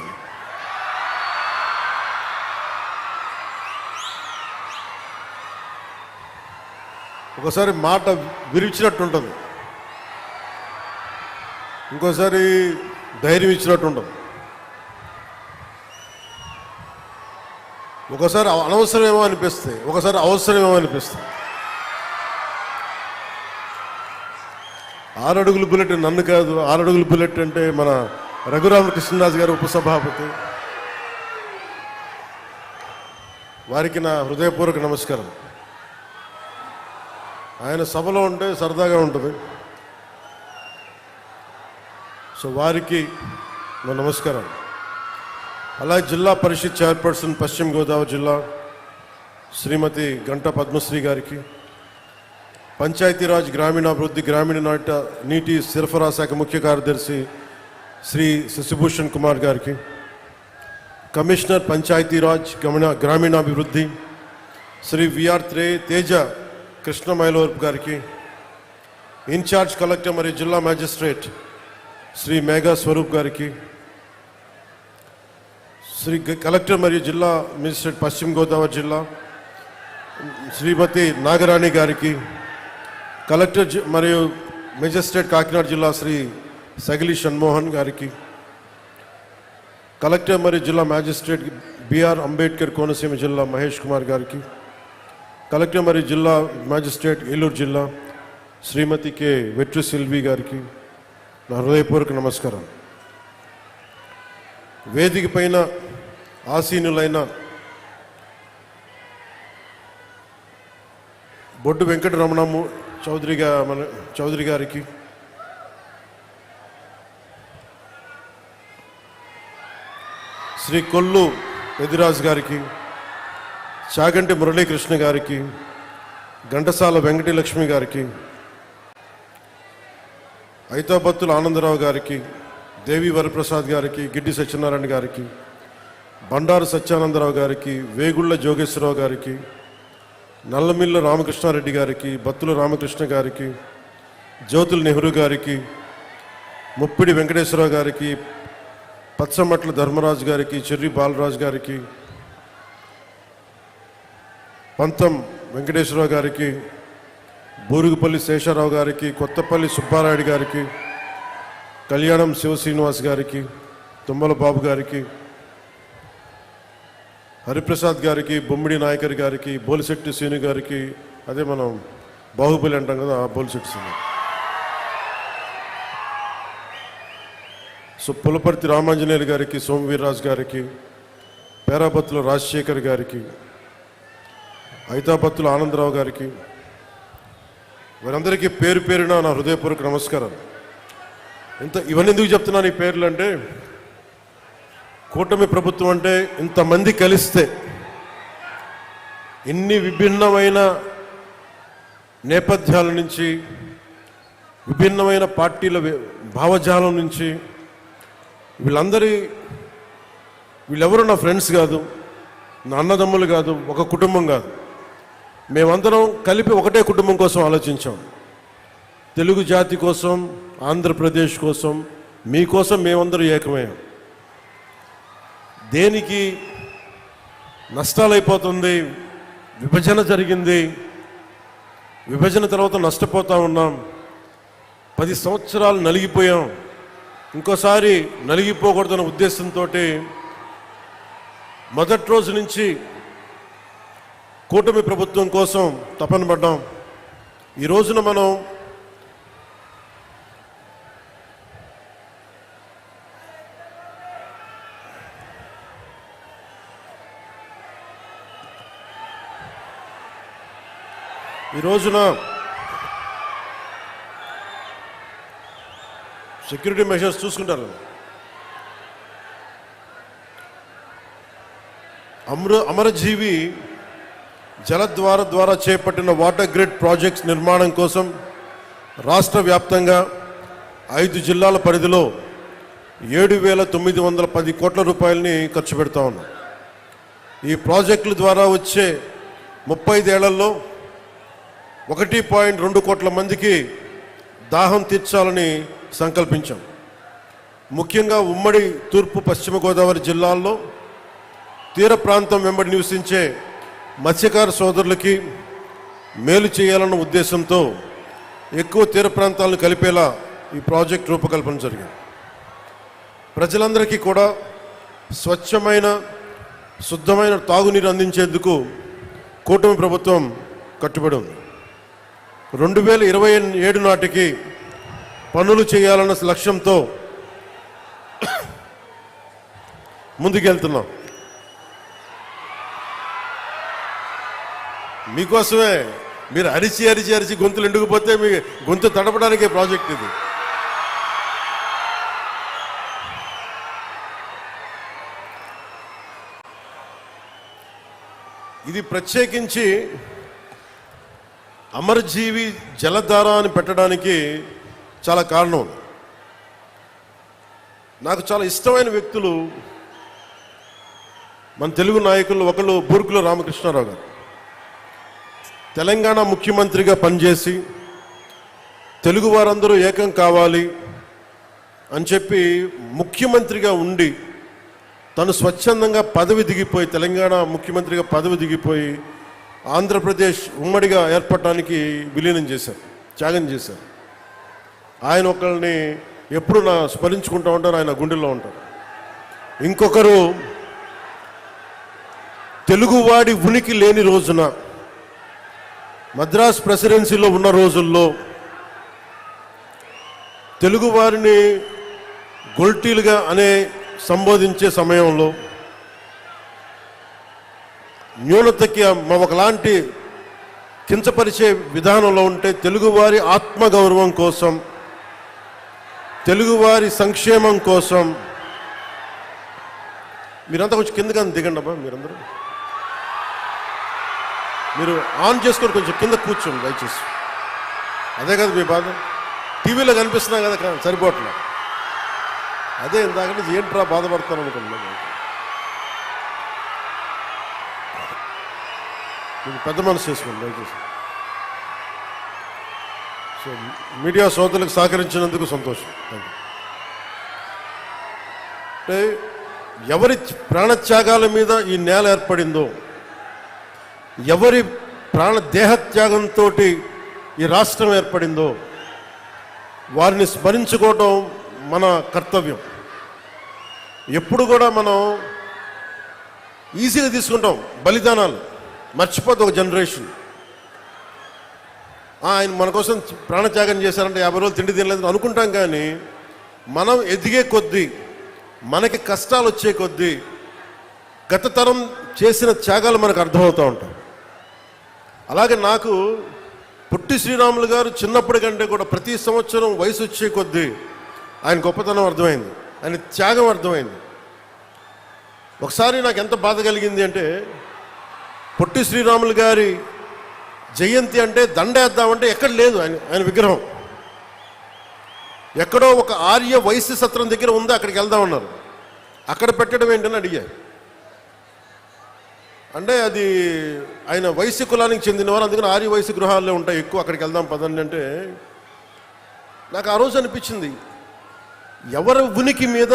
ఒకసారి మాట విరిచినట్టు ఉంటుంది, ఇంకోసారి ధైర్యం ఇచ్చినట్టు ఉంటుంది, ఒకసారి అనవసరమేమో అనిపిస్తాయి, ఒకసారి అవసరమేమో అనిపిస్తాయి. 6 అడుగుల బుల్లెట్ నన్ను కాదు, 6 అడుగుల బుల్లెట్ అంటే మన రఘురామకృష్ణరాజు గారు ఉపసభాపతి, వారికి నా హృదయపూర్వక నమస్కారం. ఆయన సభలో ఉంటే సరదాగా ఉంటుంది, సో వారికి నా నమస్కారం. అలాగే జిల్లా పరిషత్ చైర్పర్సన్ పశ్చిమ గోదావరి జిల్లా శ్రీమతి గంట పద్మశ్రీ గారికి, పంచాయతీరాజ్ గ్రామీణాభివృద్ధి గ్రామీణ నీటి సరఫరా శాఖ ముఖ్య కార్యదర్శి శ్రీ శశిభూషణ్ కుమార్ గారికి, కమిషనర్ పంచాయతీరాజ్ గ్రామీణాభివృద్ధి శ్రీ విఆర్ తేజ కృష్ణమైలవరపు గారికి, ఇన్ఛార్జ్ కలెక్టర్ మరియు జిల్లా మ్యాజిస్ట్రేట్ శ్రీ మేఘా స్వరూప్ గారికి, శ్రీ కలెక్టర్ మరియు జిల్లా మేజిస్ట్రేట్ పశ్చిమ గోదావరి జిల్లా శ్రీమతి నాగరాణి గారికి, కలెక్టర్ మరియు మేజిస్ట్రేట్ కాకినాడ జిల్లా శ్రీ సగిలి షణ్మోహన్ గారికి, కలెక్టర్ మరియు జిల్లా మ్యాజిస్ట్రేట్ బిఆర్ అంబేద్కర్ కోనసీమ జిల్లా మహేష్ కుమార్ గారికి, కలెక్టర్ మరియు జిల్లా మ్యాజిస్ట్రేట్ ఏలూరు జిల్లా శ్రీమతి కె వెట్రి సిల్వి గారికి నా హృదయపూర్వక నమస్కారం. వేదిక పైన ఆసీనులైన బొడ్డు వెంకటరమణము చౌదరి గారికి, శ్రీ కొల్లు పెద్దిరాజు గారికి, చాగంటి మురళీకృష్ణ గారికి, ఘంటసాల వెంకటలక్ష్మి గారికి, ఐతాబత్తుల ఆనందరావు గారికి, దేవి వరప్రసాద్ గారికి, గిడ్డి సత్యనారాయణ గారికి, బండారు సత్యానందరావు గారికి, వేగుళ్ల జోగేశ్వరరావు గారికి, నల్లమిల్ల రామకృష్ణారెడ్డి గారికి, బత్తుల రామకృష్ణ గారికి, జ్యోతుల నెహ్రూ గారికి, ముప్పిడి వెంకటేశ్వరరావు గారికి, పచ్చమట్ల ధర్మరాజు గారికి, చెర్రి బాలరాజు గారికి, పంతం వెంకటేశ్వరరావు గారికి, బూరుగుపల్లి శేషారావు గారికి, కొత్తపల్లి సుబ్బారాయుడు గారికి, కళ్యాణం శివశ్రీనివాస్ గారికి, తుమ్మల బాబు గారికి, హరిప్రసాద్ గారికి, బొమ్మిడి నాయకర్ గారికి, బోలిశెట్టి శ్రీను గారికి, అదే మనం బాహుబలి అంటాం కదా, ఆ బోలిశెట్టి శ్రీను, సో పులపర్తి రామాంజనేయులు గారికి, సోమవీర్రాజు గారికి, పేరాబత్తుల రాజశేఖర్ గారికి, ఐతాబత్తుల ఆనందరావు గారికి, వారందరికీ పేరు పేరున నా హృదయపూర్వక నమస్కారం. ఇవన్నీ ఎందుకు చెప్తున్నాను ఈ పేర్లు అంటే, కూటమి ప్రభుత్వం అంటే ఇంతమంది కలిస్తే ఇన్ని విభిన్నమైన నేపథ్యాల నుంచి, విభిన్నమైన పార్టీల భావజాలం నుంచి, వీళ్ళెవరు నా ఫ్రెండ్స్ కాదు, నా అన్నదమ్ములు కాదు, ఒక కుటుంబం కాదు. మేమందరం కలిపి ఒకటే కుటుంబం కోసం ఆలోచించాం. తెలుగు జాతి కోసం, ఆంధ్రప్రదేశ్ కోసం, మీకోసం మేమందరూ ఏకమయ్యాం. దేనికి నష్టాలైపోతుంది, విభజన జరిగింది, విభజన తర్వాత నష్టపోతూ ఉన్నాం, 10 సంవత్సరాలు నలిగిపోయాం, ఇంకోసారి నలిగిపోకూడదన్న ఉద్దేశంతో మొదటి రోజు నుంచి కూటమి ప్రభుత్వం కోసం తపన పడ్డాం. ఈ రోజున మనం సెక్యూరిటీ మెషర్స్ చూసుకుంటారు. అమరజీవి జలద్వార ద్వారా చేపట్టిన వాటర్ గ్రిడ్ ప్రాజెక్ట్స్ నిర్మాణం కోసం రాష్ట్ర వ్యాప్తంగా 5 జిల్లాల పరిధిలో 7,910 కోట్ల రూపాయలని ఖర్చు పెడతా ఉన్నాం. ఈ ప్రాజెక్టుల ద్వారా వచ్చే 35 ఏళ్లలో 1.2 కోట్ల మందికి దాహం తీర్చాలని సంకల్పించాం. ముఖ్యంగా ఉమ్మడి తూర్పు పశ్చిమ గోదావరి జిల్లాల్లో తీర ప్రాంతం వెంబడి నివసించే మత్స్యకార సోదరులకి మేలు చేయాలన్న ఉద్దేశంతో ఎక్కువ తీర ప్రాంతాలను కలిపేలా ఈ ప్రాజెక్ట్ రూపకల్పన జరిగింది. ప్రజలందరికీ కూడా స్వచ్ఛమైన, శుద్ధమైన తాగునీరు అందించేందుకు కూటమి ప్రభుత్వం కట్టుబడి ఉంది. 2027 నాటికి పనులు చేయాలన్న లక్ష్యంతో ముందుకెళ్తున్నాం. మీకోసమే. మీరు అరిచి అరిచి అరిచి గొంతులు ఎండుకుపోతే మీ గొంతు తడపడానికే ప్రాజెక్ట్ ఇది. ఇది ప్రత్యేకించి అమరజీవి జలధార అని పెట్టడానికి చాలా కారణం. నాకు చాలా ఇష్టమైన వ్యక్తులు మన తెలుగు నాయకులు. ఒకళ్ళు బూర్గుల రామకృష్ణారావు గారు, తెలంగాణ ముఖ్యమంత్రిగా పనిచేసి తెలుగు వారందరూ ఏకం కావాలి అని చెప్పి ముఖ్యమంత్రిగా ఉండి తను స్వచ్ఛందంగా పదవి దిగిపోయి, తెలంగాణ ముఖ్యమంత్రిగా పదవి దిగిపోయి ఆంధ్రప్రదేశ్ ఉమ్మడిగా ఏర్పడటానికి విలీనం చేశారు, త్యాగం చేశారు. ఆయన ఒకరిని ఎప్పుడు స్మరించుకుంటూ ఉంటారు, ఆయన గుండెల్లో ఉంటారు. ఇంకొకరు తెలుగువాడి ఉనికి లేని రోజున, మద్రాస్ ప్రెసిడెన్సీలో ఉన్న రోజుల్లో తెలుగువారిని గొల్టీలుగా సంబోధించే సమయంలో న్యూనతకి ఒకలాంటి కించపరిచే విధానంలో ఉంటే తెలుగువారి ఆత్మగౌరవం కోసం, తెలుగువారి సంక్షేమం కోసం మీరంతా కొంచెం కిందగా దిగండి అబ్బా. మీరందరూ మీరు ఆన్ చేసుకొని కొంచెం కింద కూర్చోండి దయచేసి. అదే కదా మీ బాధ. టీవీలో కనిపిస్తున్నా కదా సరిపోవట్లే. అదే ఇందాకంటే ఏంట్రా బాధపడతాను అనుకున్నాను. మీరు పెద్ద మనసు చేసుకోండి దయచేసి. సో మీడియా సోదరులకు సహకరించినందుకు సంతోషం. అంటే ఎవరి ప్రాణత్యాగాల మీద ఈ నేల ఏర్పడిందో, ఎవరి దేహత్యాగంతో ఈ రాష్ట్రం ఏర్పడిందో వారిని స్మరించుకోవడం మన కర్తవ్యం. ఎప్పుడు కూడా మనం ఈజీగా తీసుకుంటాం బలిదానాలు, మర్చిపోతే ఒక జనరేషన్ ఆయన మన కోసం ప్రాణత్యాగం చేశారంటే 50 రోజులు తిండి తినలేదు అనుకుంటాం. కానీ మనం ఎదిగే కొద్దీ, మనకి కష్టాలు వచ్చే కొద్దీ గత తరం చేసిన త్యాగాలు మనకు అర్థమవుతూ ఉంటాయి. అలాగే నాకు పొట్టి శ్రీరాములు గారు చిన్నప్పటి కంటే కూడా ప్రతి సంవత్సరం వయసు వచ్చే కొద్దీ ఆయన గొప్పతనం అర్థమైంది, ఆయన త్యాగం అర్థమైంది. ఒకసారి నాకు ఎంత బాధ కలిగింది అంటే, పొట్టి శ్రీరాములు గారి జయంతి అంటే దండేద్దామంటే ఎక్కడ లేదు ఆయన విగ్రహం. ఎక్కడో ఒక ఆర్య వైశ్య సత్రం దగ్గర ఉంది, అక్కడికి వెళ్దామన్నారు. అక్కడ పెట్టడం ఏంటని అడిగారు. అంటే అది ఆయన వైశ్య కులానికి చెందినవారు, అందుకని ఆర్య వైశ్య గృహాల్లో ఉంటాయి ఎక్కువ, అక్కడికి వెళ్దాం పదండి అంటే నాకు ఆ రోజు అనిపించింది, ఎవరి ఉనికి మీద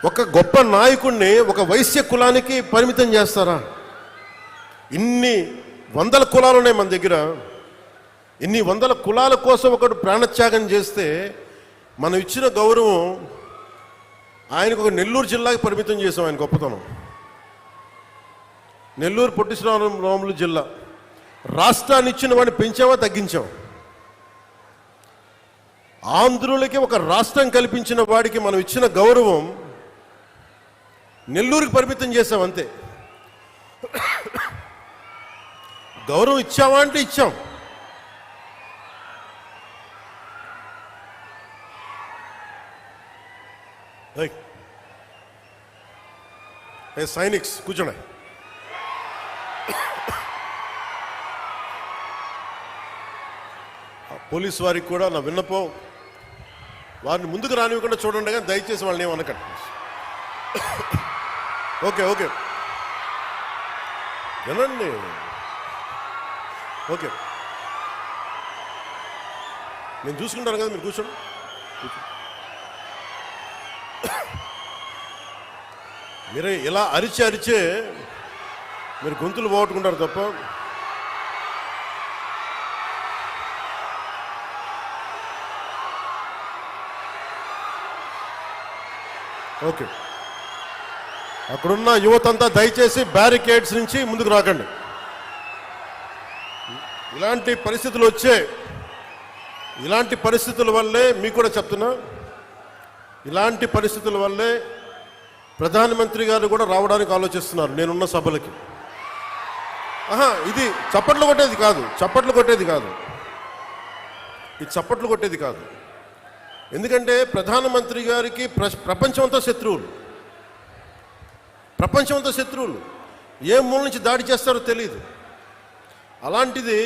ఒక గొప్ప నాయకుడిని ఒక వైశ్య కులానికి పరిమితం చేస్తారా? ఇన్ని వందల కులాలు ఉన్నాయి మన దగ్గర. ఇన్ని వందల కులాల కోసం ఒకడు ప్రాణత్యాగం చేస్తే మనం ఇచ్చిన గౌరవం ఆయనకు ఒక నెల్లూరు జిల్లాకి పరిమితం చేసాం. ఆయన గొప్పతనం నెల్లూరు పొట్టి శ్రీరాములు జిల్లా. రాష్ట్రాన్ని ఇచ్చిన వాడిని పెంచామా తగ్గించాం? ఆంధ్రులకి ఒక రాష్ట్రం కల్పించిన వాడికి మనం ఇచ్చిన గౌరవం నెల్లూరుకి పరిమితం చేసాం అంతే. గౌరవం ఇచ్చావా అంటే ఇచ్చాం. సైనిక్స్ కూర్చోండి. పోలీసు వారికి కూడా నా విన్నపం, వారిని ముందుకు రానివ్వకుండా చూడండి, కానీ దయచేసి వాళ్ళని ఏమనకండి. ఓకే ఓకే వినండి. ఓకే నేను చూసుకుంటాను కదా, మీరు కూర్చోండి. మీరే ఇలా అరిచే మీరు గొంతులు పోగొట్టుకుంటారు తప్ప. ఓకే, అక్కడున్న యువతంతా దయచేసి బ్యారికేడ్స్ నుంచి ముందుకు రాకండి. ఇలాంటి పరిస్థితులు ఇలాంటి పరిస్థితుల వల్లే మీకు కూడా చెప్తున్నా, ఇలాంటి పరిస్థితుల వల్లే ప్రధానమంత్రి గారు కూడా రావడానికి ఆలోచిస్తున్నారు నేనున్న సభలకి. ఇది చప్పట్లు కొట్టేది కాదు, ఇది చప్పట్లు కొట్టేది కాదు. ఎందుకంటే ప్రధానమంత్రి గారికి ప్రపంచమంతా శత్రువులు, ఏ మూల నుంచి దాడి చేస్తారో తెలియదు. అలాంటిది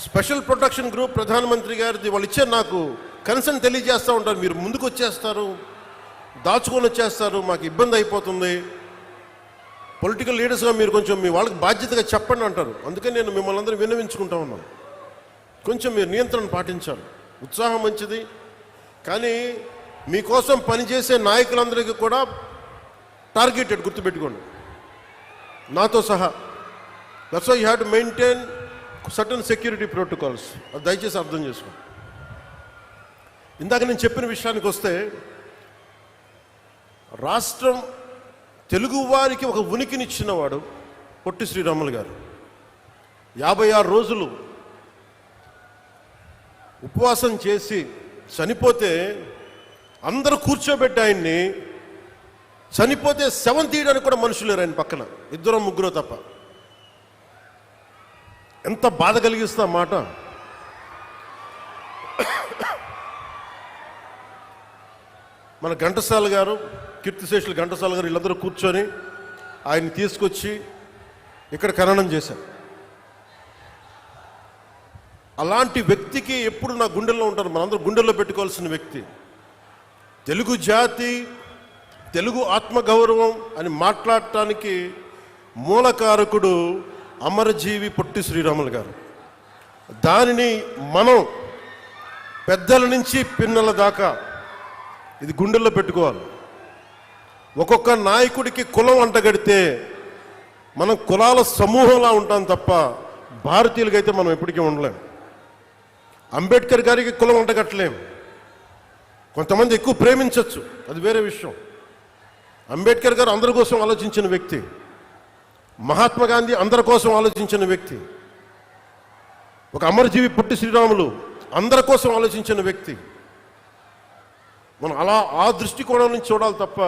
స్పెషల్ ప్రొటెక్షన్ గ్రూప్ ప్రధానమంత్రి గారిది వాళ్ళు ఇచ్చారు. నాకు కన్సర్న్ తెలియజేస్తూ ఉంటారు, మీరు ముందుకు వచ్చేస్తారు, దాచుకొని వచ్చేస్తారు, మాకు ఇబ్బంది అయిపోతుంది, పొలిటికల్ లీడర్స్గా మీరు కొంచెం మీ వాళ్ళకి బాధ్యతగా చెప్పండి అంటారు. అందుకని నేను మిమ్మల్ని అందరూ విన్నవించుకుంటా ఉన్నాను, కొంచెం మీరు నియంత్రణ పాటించాలి. ఉత్సాహం మంచిది, కానీ మీకోసం పనిచేసే నాయకులందరికీ కూడా టార్గెటెడ్, గుర్తుపెట్టుకోండి, నాతో సహా. That's why you have to maintain certain security protocols. అది దయచేసి అర్థం చేసుకోండి. ఇందాక నేను చెప్పిన విషయానికి వస్తే, రాష్ట్రం తెలుగు వారికి ఒక ఉనికినిచ్చినవాడు పొట్టి శ్రీరాములు గారు. 56 రోజులు ఉపవాసం చేసి చనిపోతే అందరూ కూర్చోబెట్టి ఆయన్ని, చనిపోతే శవం తీయడానికి కూడా మనుషులు లేరు ఆయన పక్కన, 2-3 తప్ప. ఎంత బాధ కలిగిస్తా మాట. మన ఘంటసాల గారు కీర్తిశేషులు ఘంటసాల గారు వీళ్ళందరూ కూర్చొని ఆయన్ని తీసుకొచ్చి ఇక్కడ ఖననం చేశారు. అలాంటి వ్యక్తికి ఎప్పుడు నా గుండెల్లో ఉంటారు, మనందరూ గుండెల్లో పెట్టుకోవాల్సిన వ్యక్తి. తెలుగు జాతి, తెలుగు ఆత్మగౌరవం అని మాట్లాడటానికి మూలకారకుడు అమరజీవి పొట్టి శ్రీరాములు గారు. దానిని మనం పెద్దల నుంచి పిన్నల దాకా ఇది గుండెల్లో పెట్టుకోవాలి. ఒక్కొక్క నాయకుడికి కులం అంటగడితే మనం కులాల సమూహంలా ఉంటాం తప్ప భారతీయులకైతే మనం ఎప్పటికీ ఉండలేం. అంబేద్కర్ గారికి కులం అంటగట్టలేం. కొంతమంది ఎక్కువ ప్రేమించవచ్చు, అది వేరే విషయం. అంబేద్కర్ గారు అందరి కోసం ఆలోచించిన వ్యక్తి. మహాత్మా గాంధీ అందరి కోసం ఆలోచించిన వ్యక్తి. ఒక అమరజీవి పొట్టి శ్రీరాములు అందరి కోసం ఆలోచించిన వ్యక్తి. మనం అలా ఆ దృష్టికోణం నుంచి చూడాలి తప్ప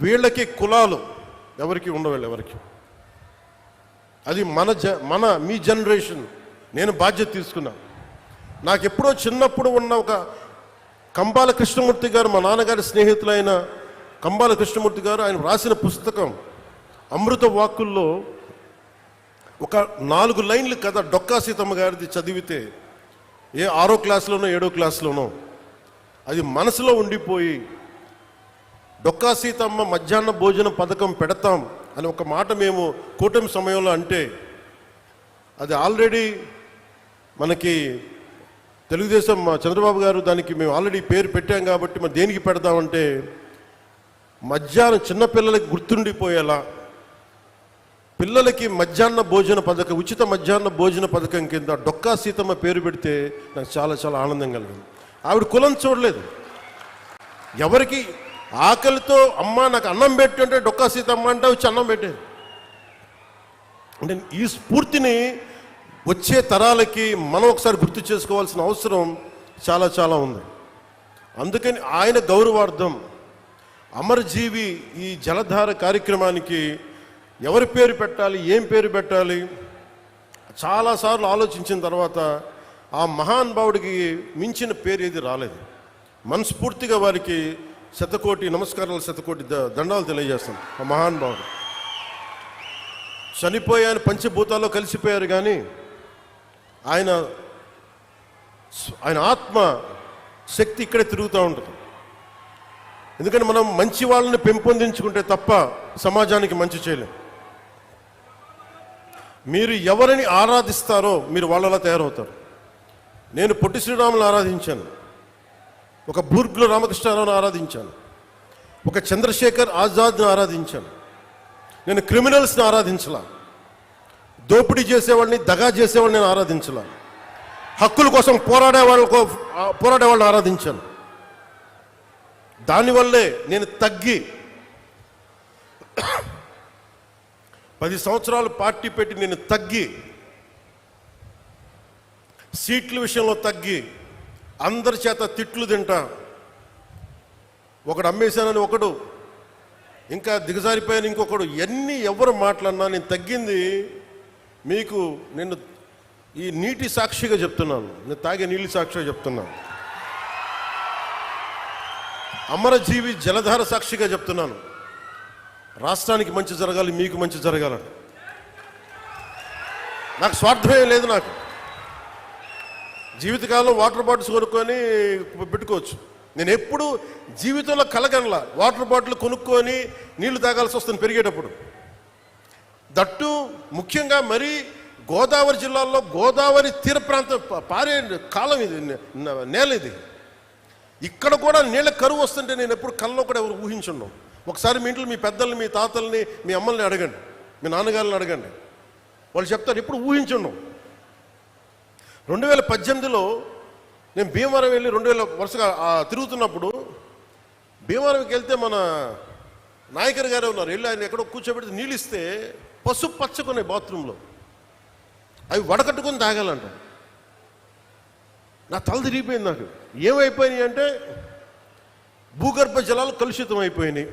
వీళ్ళకి కులాలు ఎవరికి ఉండవు, ఎవరికి. అది మీ జనరేషన్. నేను బాధ్యత తీసుకున్నా. నాకు ఎప్పుడో చిన్నప్పుడు ఉన్న ఒక కంబాల కృష్ణమూర్తి గారు, మా నాన్నగారి స్నేహితులైన కంబాల కృష్ణమూర్తి గారు, ఆయన రాసిన పుస్తకం అమృత వాక్కుల్లో ఒక 4 లైన్లు కథ డొక్కా సీతమ్మ గారిది చదివితే, ఏ 6వ క్లాసులోనో 7వ క్లాసులోనో అది మనసులో ఉండిపోయి, డొక్కా సీతమ్మ మధ్యాహ్న భోజన పథకం పెడతాం అని ఒక మాట మేము కూటమి సమయంలో అంటే, అది ఆల్రెడీ మనకి తెలుగుదేశం చంద్రబాబు గారు దానికి మేము ఆల్రెడీ పేరు పెట్టాం కాబట్టి మరి దేనికి పెడతామంటే, మధ్యాహ్నం చిన్నపిల్లలకి గుర్తుండిపోయేలా పిల్లలకి మధ్యాహ్న భోజన పథకం, ఉచిత మధ్యాహ్న భోజన పథకం కింద డొక్కా సీతమ్మ పేరు పెడితే నాకు చాలా చాలా ఆనందం కలిగింది. ఆవిడ కులం చూడలేదు. ఎవరికి ఆకలితో అమ్మ నాకు అన్నం పెట్టు అంటే డొక్కా సీతమ్మ అంటే వచ్చి అన్నం పెట్టేది. అంటే ఈ స్ఫూర్తిని వచ్చే తరాలకి మనం ఒకసారి గుర్తు చేసుకోవాల్సిన అవసరం చాలా చాలా ఉంది. అందుకని ఆయన గౌరవార్థం అమరజీవి ఈ జలధార కార్యక్రమానికి ఎవరి పేరు పెట్టాలి, ఏం పేరు పెట్టాలి చాలాసార్లు ఆలోచించిన తర్వాత ఆ మహానుభావుడికి మించిన పేరు ఏది రాలేదు. మనస్ఫూర్తిగా వారికి శతకోటి నమస్కారాలు, శతకోటి దండాలు తెలియజేస్తాం. ఆ మహానుభావుడు చనిపోయాను, పంచభూతాల్లో కలిసిపోయారు, కానీ ఆయన ఆత్మ శక్తి ఇక్కడే తిరుగుతూ ఉంటుంది. ఎందుకంటే మనం మంచి వాళ్ళని పెంపొందించుకుంటే తప్ప సమాజానికి మంచి చేయలేం. మీరు ఎవరిని ఆరాధిస్తారో మీరు వాళ్ళలా తయారవుతారు. నేను పొట్టి శ్రీరాములను ఆరాధించాను, ఒక బూర్గుల రామకృష్ణారావుని ఆరాధించాను, ఒక చంద్రశేఖర్ ఆజాద్ని ఆరాధించాను. నేను క్రిమినల్స్ని ఆరాధించలా, దోపిడీ చేసేవాడిని, దగా చేసేవాడిని నేను ఆరాధించలా, హక్కుల కోసం పోరాడేవాళ్ళని ఆరాధించాను. దానివల్లే నేను తగ్గి 10 సంవత్సరాలు పార్టీ పెట్టి నేను తగ్గి, సీట్ల విషయంలో తగ్గి, అందరి చేత తిట్లు తింటా. ఒకడు అమ్మేశానని ఒకడు, ఇంకా దిగజారిపోయాను ఇంకొకడు, ఎవరు మాట్లాడినా నేను తగ్గింది. మీకు నేను ఈ నీటి సాక్షిగా చెప్తున్నాను, నేను తాగే నీళ్ళు సాక్షిగా చెప్తున్నాను, అమరజీవి జలధార సాక్షిగా చెప్తున్నాను. రాష్ట్రానికి మంచి జరగాలి, మీకు మంచి జరగాలని నాకు స్వార్థమే లేదు. నాకు జీవితకాలం వాటర్ బాటిల్స్ కొనుక్కొని పెట్టుకోవచ్చు. నేను ఎప్పుడు జీవితంలో కలగనలా వాటర్ బాటిల్ కొనుక్కొని నీళ్లు తాగాల్సి వస్తుంది పెరిగేటప్పుడు. దట్టు ముఖ్యంగా మరి గోదావరి జిల్లాలో గోదావరి తీర ప్రాంతం పారే కాలం ఇది, నేల ఇది. ఇక్కడ కూడా నీళ్ళ కరువు వస్తుంటే నేను ఎప్పుడు కళ్ళలో కూడా ఎవరు ఊహించున్నాం. ఒకసారి మీ ఇంట్లో మీ పెద్దల్ని, మీ తాతల్ని, మీ అమ్మల్ని అడగండి, మీ నాన్నగారిని అడగండి, వాళ్ళు చెప్తారు ఎప్పుడు ఊహించున్నాం. 2018లో నేను భీమవరం వెళ్ళి 2000 వరుసగా తిరుగుతున్నప్పుడు, భీమవరంకి వెళ్తే మన నాయకర్ గారే ఉన్నారు, వెళ్ళి ఆయన ఎక్కడో కూర్చోబెడితే నీళ్ళు ఇస్తే పసుపు పచ్చకున్నాయి బాత్రూంలో, అవి వడకట్టుకొని తాగాలంట. నా తల తిరిగిపోయింది. నాకు ఏమైపోయినాయి అంటే భూగర్భ జలాలు కలుషితం అయిపోయినాయి.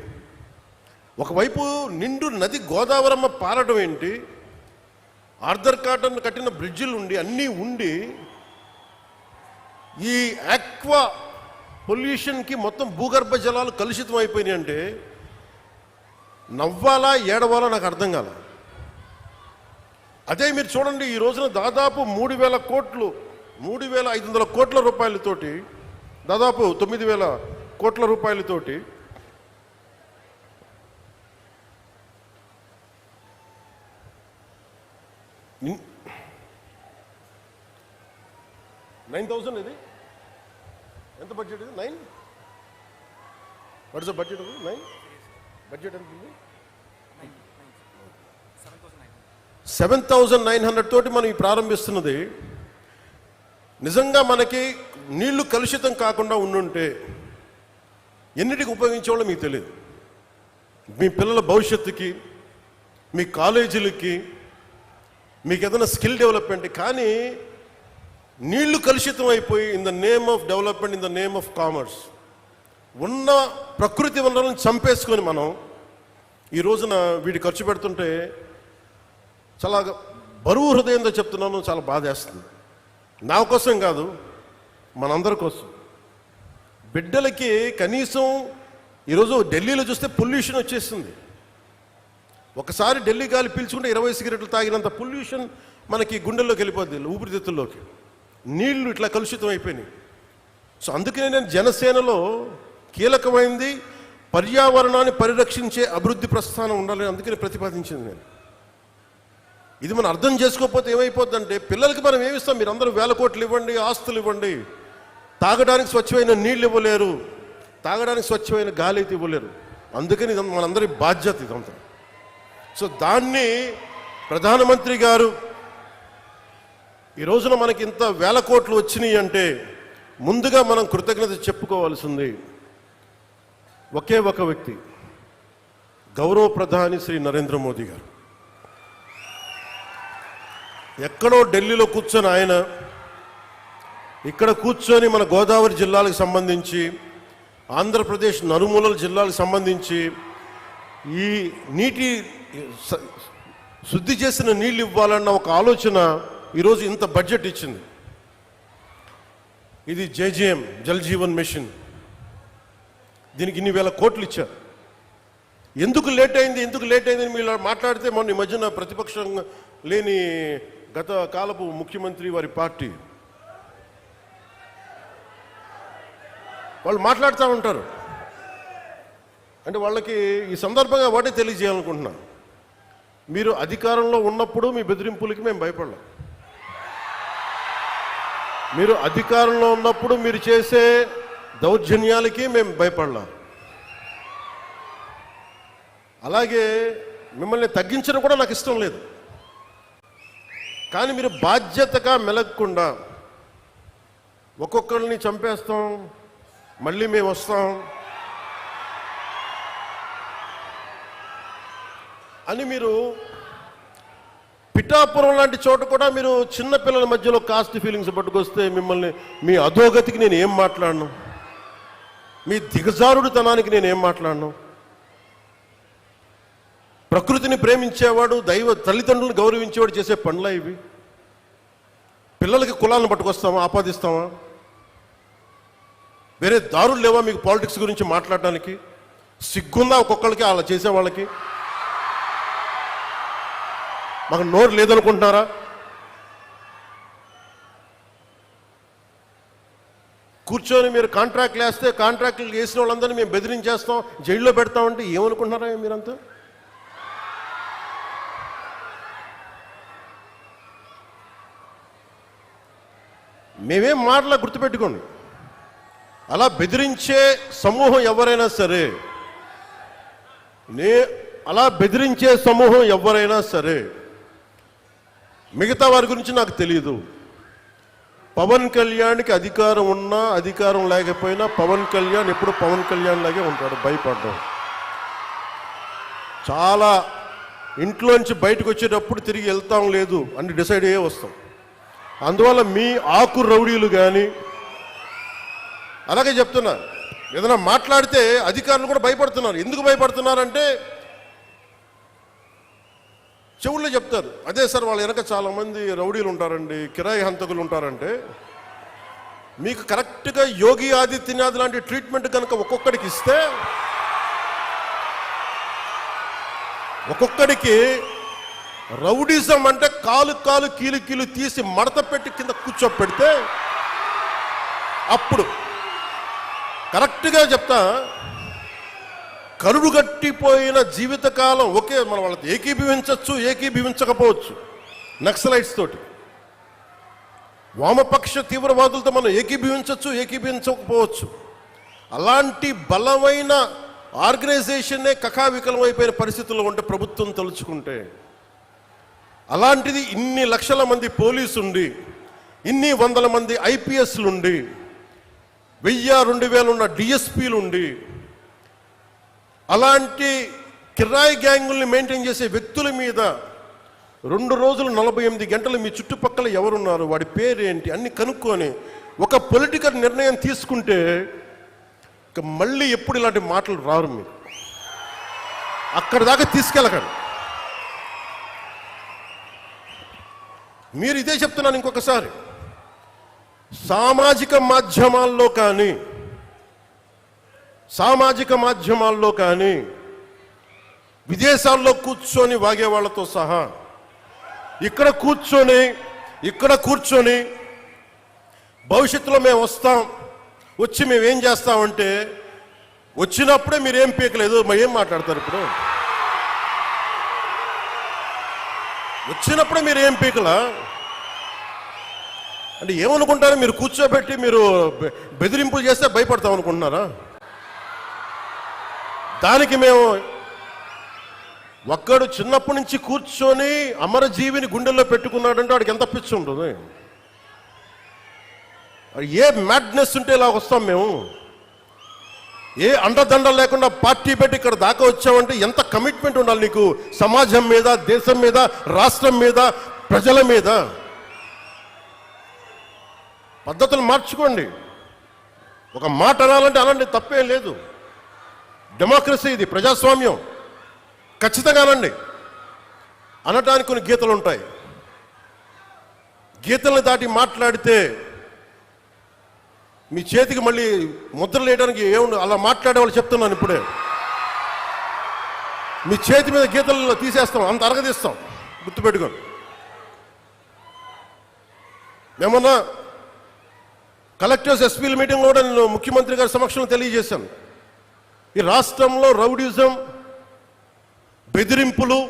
ఒకవైపు నిండు నది గోదావరమ్మ పారడం ఏంటి, ఆర్థర్ కాటన్ కట్టిన బ్రిడ్జిలు ఉండి అన్నీ ఉండి ఈ ఆక్వా పొల్యూషన్కి మొత్తం భూగర్భ జలాలు కలుషితం అయిపోయినాయి అంటే నవ్వాలా ఏడవాలా నాకు అర్థం కాల. అదే మీరు చూడండి, ఈ రోజున దాదాపు 3,000 కోట్లు 3,500 కోట్ల రూపాయలతోటి, దాదాపు 9,000 కోట్ల రూపాయలతోటి ఇన్ 9,000 ఇది ఎంత బడ్జెట్ ఇది? 9 what is the budget? 9 budget ఎంత ఉంది? 7,900 తోటి మనం ఈ ప్రారంభిస్తున్నది. నిజంగా మనకి నీళ్లు కలుషితం కాకుండా ఉండుంటే ఎన్నిటికి ఉపయోగించేవాళ్ళో మీకు తెలియదు. మీ పిల్లల భవిష్యత్తుకి, మీ కాలేజీలకి, మీకు ఏదైనా స్కిల్ డెవలప్మెంట్. కానీ నీళ్లు కలుషితం అయిపోయి in the name of development, in the name of commerce ఉన్న ప్రకృతి వనరులను చంపేసుకొని మనం ఈ రోజున వీటి ఖర్చు పెడుతుంటే చాలా బరువు హృదయంతో చెప్తున్నాను, చాలా బాధేస్తుంది. నా కోసం కాదు, మనందరి కోసం. బిడ్డలకి కనీసం ఈరోజు ఢిల్లీలో చూస్తే పొల్యూషన్ వచ్చేస్తుంది. ఒకసారి ఢిల్లీ గాలి పీల్చుకుంటే 20 సిగరెట్లు తాగినంత పొల్యూషన్ మనకి గుండెల్లోకి వెళ్ళిపోద్ది, ఊపిరితిత్తుల్లోకి. నీళ్లు ఇట్లా కలుషితం అయిపోయినాయి. సో అందుకనే నేను జనసేనలో కీలకమైంది పర్యావరణాన్ని పరిరక్షించే అభివృద్ధి ప్రస్థానం ఉండాలని అందుకని ప్రతిపాదించింది నేను. ఇది మనం అర్థం చేసుకోకపోతే ఏమైపోద్దంటే, పిల్లలకి మనం ఏమిస్తాం? మీరు అందరూ 1,000 కోట్లు ఇవ్వండి, ఆస్తులు ఇవ్వండి, తాగడానికి స్వచ్ఛమైన నీళ్ళు ఇవ్వలేరు, తాగడానికి స్వచ్ఛమైన గాలి అయితే ఇవ్వలేరు. అందుకని ఇది మనందరి బాధ్యత ఇదంతా. సో దాన్ని ప్రధానమంత్రి గారు ఈ రోజున మనకి ఇంత 1,000 కోట్లు వచ్చినాయి అంటే ముందుగా మనం కృతజ్ఞత చెప్పుకోవాల్సింది ఒకే ఒక వ్యక్తి, గౌరవ ప్రధాని శ్రీ నరేంద్ర మోదీ గారు. ఎక్కడో ఢిల్లీలో కూర్చొని ఆయన ఇక్కడ కూర్చొని మన గోదావరి జిల్లాలకు సంబంధించి, ఆంధ్రప్రదేశ్ నలుమూలల జిల్లాలకు సంబంధించి ఈ నీటి శుద్ధి చేసిన నీళ్ళు ఇవ్వాలన్న ఒక ఆలోచన ఈరోజు ఇంత బడ్జెట్ ఇచ్చింది. ఇది జేజేఎం, జల్ జీవన్ మిషన్. దీనికి ఇన్ని 1,000 కోట్లు ఇచ్చారు. ఎందుకు లేట్ అయింది మీరు మాట్లాడితే మొన్న ఈ మధ్యన ప్రతిపక్షం లేని గత కాలపు ముఖ్యమంత్రి వారి పార్టీ వాళ్ళు మాట్లాడుతూ ఉంటారు. అంటే వాళ్ళకి ఈ సందర్భంగా వాటే తెలియజేయాలనుకుంటున్నా, మీరు అధికారంలో ఉన్నప్పుడు మీ బెదిరింపులకి మేము భయపడలేం. మీరు అధికారంలో ఉన్నప్పుడు మీరు చేసే దౌర్జన్యాలకి మేము భయపడలేం. అలాగే మిమ్మల్ని తగ్గించడం కూడా నాకు ఇష్టం లేదు. కానీ మీరు బాధ్యతగా మెలగకుండా ఒక్కొక్కరిని చంపేస్తాం, మళ్ళీ మేము వస్తాం అని మీరు పిఠాపురం లాంటి చోట కూడా మీరు చిన్నపిల్లల మధ్యలో కాస్ట్ ఫీలింగ్స్ పట్టుకొస్తే మిమ్మల్ని, మీ అధోగతికి నేను ఏం మాట్లాడను, మీ దిగజారుడుతనానికి నేను ఏం మాట్లాడను. ప్రకృతిని ప్రేమించేవాడు, తల్లిదండ్రులను గౌరవించేవాడు చేసే పనులా ఇవి? పిల్లలకి కులాలను పట్టుకొస్తామా, ఆపాదిస్తామా? వేరే దారులు లేవా మీకు పాలిటిక్స్ గురించి మాట్లాడడానికి? సిగ్గుందా ఒక్కొక్కరికి అలా చేసే వాళ్ళకి? మాకు నోరు లేదనుకుంటున్నారా? కూర్చొని మీరు కాంట్రాక్ట్లు వేస్తే కాంట్రాక్ట్లు వేసిన వాళ్ళందరినీ మేము బెదిరించేస్తాం, జైల్లో పెడతామంటే ఏమనుకుంటున్నారా మీరంతా? మేమేం మాటలా గుర్తుపెట్టుకోండి. అలా బెదిరించే సమూహం ఎవరైనా సరే, మిగతా వారి గురించి నాకు తెలియదు. పవన్ కళ్యాణ్కి అధికారం ఉన్నా అధికారం లేకపోయినా పవన్ కళ్యాణ్ ఎప్పుడు పవన్ కళ్యాణ్ లాగే ఉంటాడు, భయపడ్డాం. చాలా ఇంట్లోంచి బయటకు వచ్చేటప్పుడు తిరిగి వెళ్తాం లేదు అని డిసైడ్ అయ్యే వస్తాం. అందువల్ల మీ ఆకు రౌడీలు కానీ, అలాగే చెప్తున్నా, ఏదైనా మాట్లాడితే అధికారులు కూడా భయపడుతున్నారు. ఎందుకు భయపడుతున్నారంటే చెవుల్లో చెప్తారు, అదే సార్ వాళ్ళ వెనక చాలామంది రౌడీలు ఉంటారండి, కిరాయి హంతకులు ఉంటారంటే, మీకు కరెక్ట్గా యోగి ఆదిత్యనాథ్ లాంటి ట్రీట్మెంట్ కనుక ఒక్కొక్కడికి ఇస్తే ఒక్కొక్కడికి రౌడిజం అంటే కాలు కీలు తీసి మడత పెట్టి కింద కూర్చోపెడితే అప్పుడు కరెక్ట్గా చెప్తా, కరుడు గట్టిపోయిన జీవితకాలం ఒకే మన వాళ్ళతో ఏకీభవించవచ్చు, ఏకీభవించకపోవచ్చు. నక్సలైట్స్ తోటి, వామపక్ష తీవ్రవాదులతో మనం ఏకీభవించవచ్చు, ఏకీభవించకపోవచ్చు. అలాంటి బలమైన ఆర్గనైజేషన్నే కకావికలం అయిపోయిన పరిస్థితుల్లో ఉంటే ప్రభుత్వం తలుచుకుంటే, అలాంటిది ఇన్ని లక్షల మంది పోలీసు ఉండి, ఇన్ని వందల మంది ఐపీఎస్లు ఉండి, 1000-2000 ఉన్న డిఎస్పీలు ఉండి, అలాంటి కిరాయి గ్యాంగుల్ని మెయింటైన్ చేసే వ్యక్తుల మీద 2 రోజులు 48 గంటలు మీ చుట్టుపక్కల ఎవరున్నారు, వాడి పేరేంటి అన్ని కనుక్కొని ఒక పొలిటికల్ నిర్ణయం తీసుకుంటే ఇక మళ్ళీ ఎప్పుడు ఇలాంటి మాటలు రారు. మీరు అక్కడి దాకా తీసుకెళ్ళకండి. మీరు ఇదే చెప్తున్నాను ఇంకొకసారి, సామాజిక మాధ్యమాల్లో కానీ విదేశాల్లో కూర్చొని వాగే వాళ్ళతో సహా ఇక్కడ కూర్చొని భవిష్యత్తులో మేము వస్తాం, వచ్చి మేము ఏం చేస్తామంటే, వచ్చినప్పుడే మీరేం పీకలేదు, ఏం మాట్లాడతారు ఇప్పుడు? వచ్చినప్పుడే మీరు ఏం పీకలా అంటే ఏమనుకుంటారు? మీరు కూర్చోబెట్టి మీరు బెదిరింపులు చేస్తే భయపడతాం అనుకుంటున్నారా? దానికి మేము ఒక్కడు చిన్నప్పటి నుంచి కూర్చొని అమరజీవిని గుండెల్లో పెట్టుకున్నాడంటే వాడికి ఎంత పిచ్చి ఉంటుంది? ఏ మ్యాడ్నెస్ ఉంటే ఇలా వస్తాం మేము? ఏ అండదండలు లేకుండా పార్టీ పెట్టి ఇక్కడ దాకా వచ్చామంటే ఎంత కమిట్మెంట్ ఉండాలి నీకు, సమాజం మీద, దేశం మీద, రాష్ట్రం మీద, ప్రజల మీద. పద్ధతులు మార్చుకోండి. ఒక మాట అనాలంటే అనండి, తప్పేం లేదు. డెమోక్రసీ ఇది, ప్రజాస్వామ్యం. ఖచ్చితంగా అనండి. అనటానికి కొన్ని గీతలు ఉంటాయి. గీతలను దాటి మాట్లాడితే మీ చేతికి మళ్ళీ ముద్రలు వేయడానికి ఏముండదు. అలా మాట్లాడే వాళ్ళు చెప్తున్నాను ఇప్పుడే, మీ చేతి మీద గీతలు తీసేస్తాం, అంత అరగదీస్తాం, గుర్తుపెట్టుకోండి. మేమన్నా కలెక్టర్స్ ఎస్పీల మీటింగ్లో కూడా నేను ముఖ్యమంత్రి గారి సమక్షంలో తెలియజేశాను, ఈ రాష్ట్రంలో రౌడిజం, బెదిరింపులు,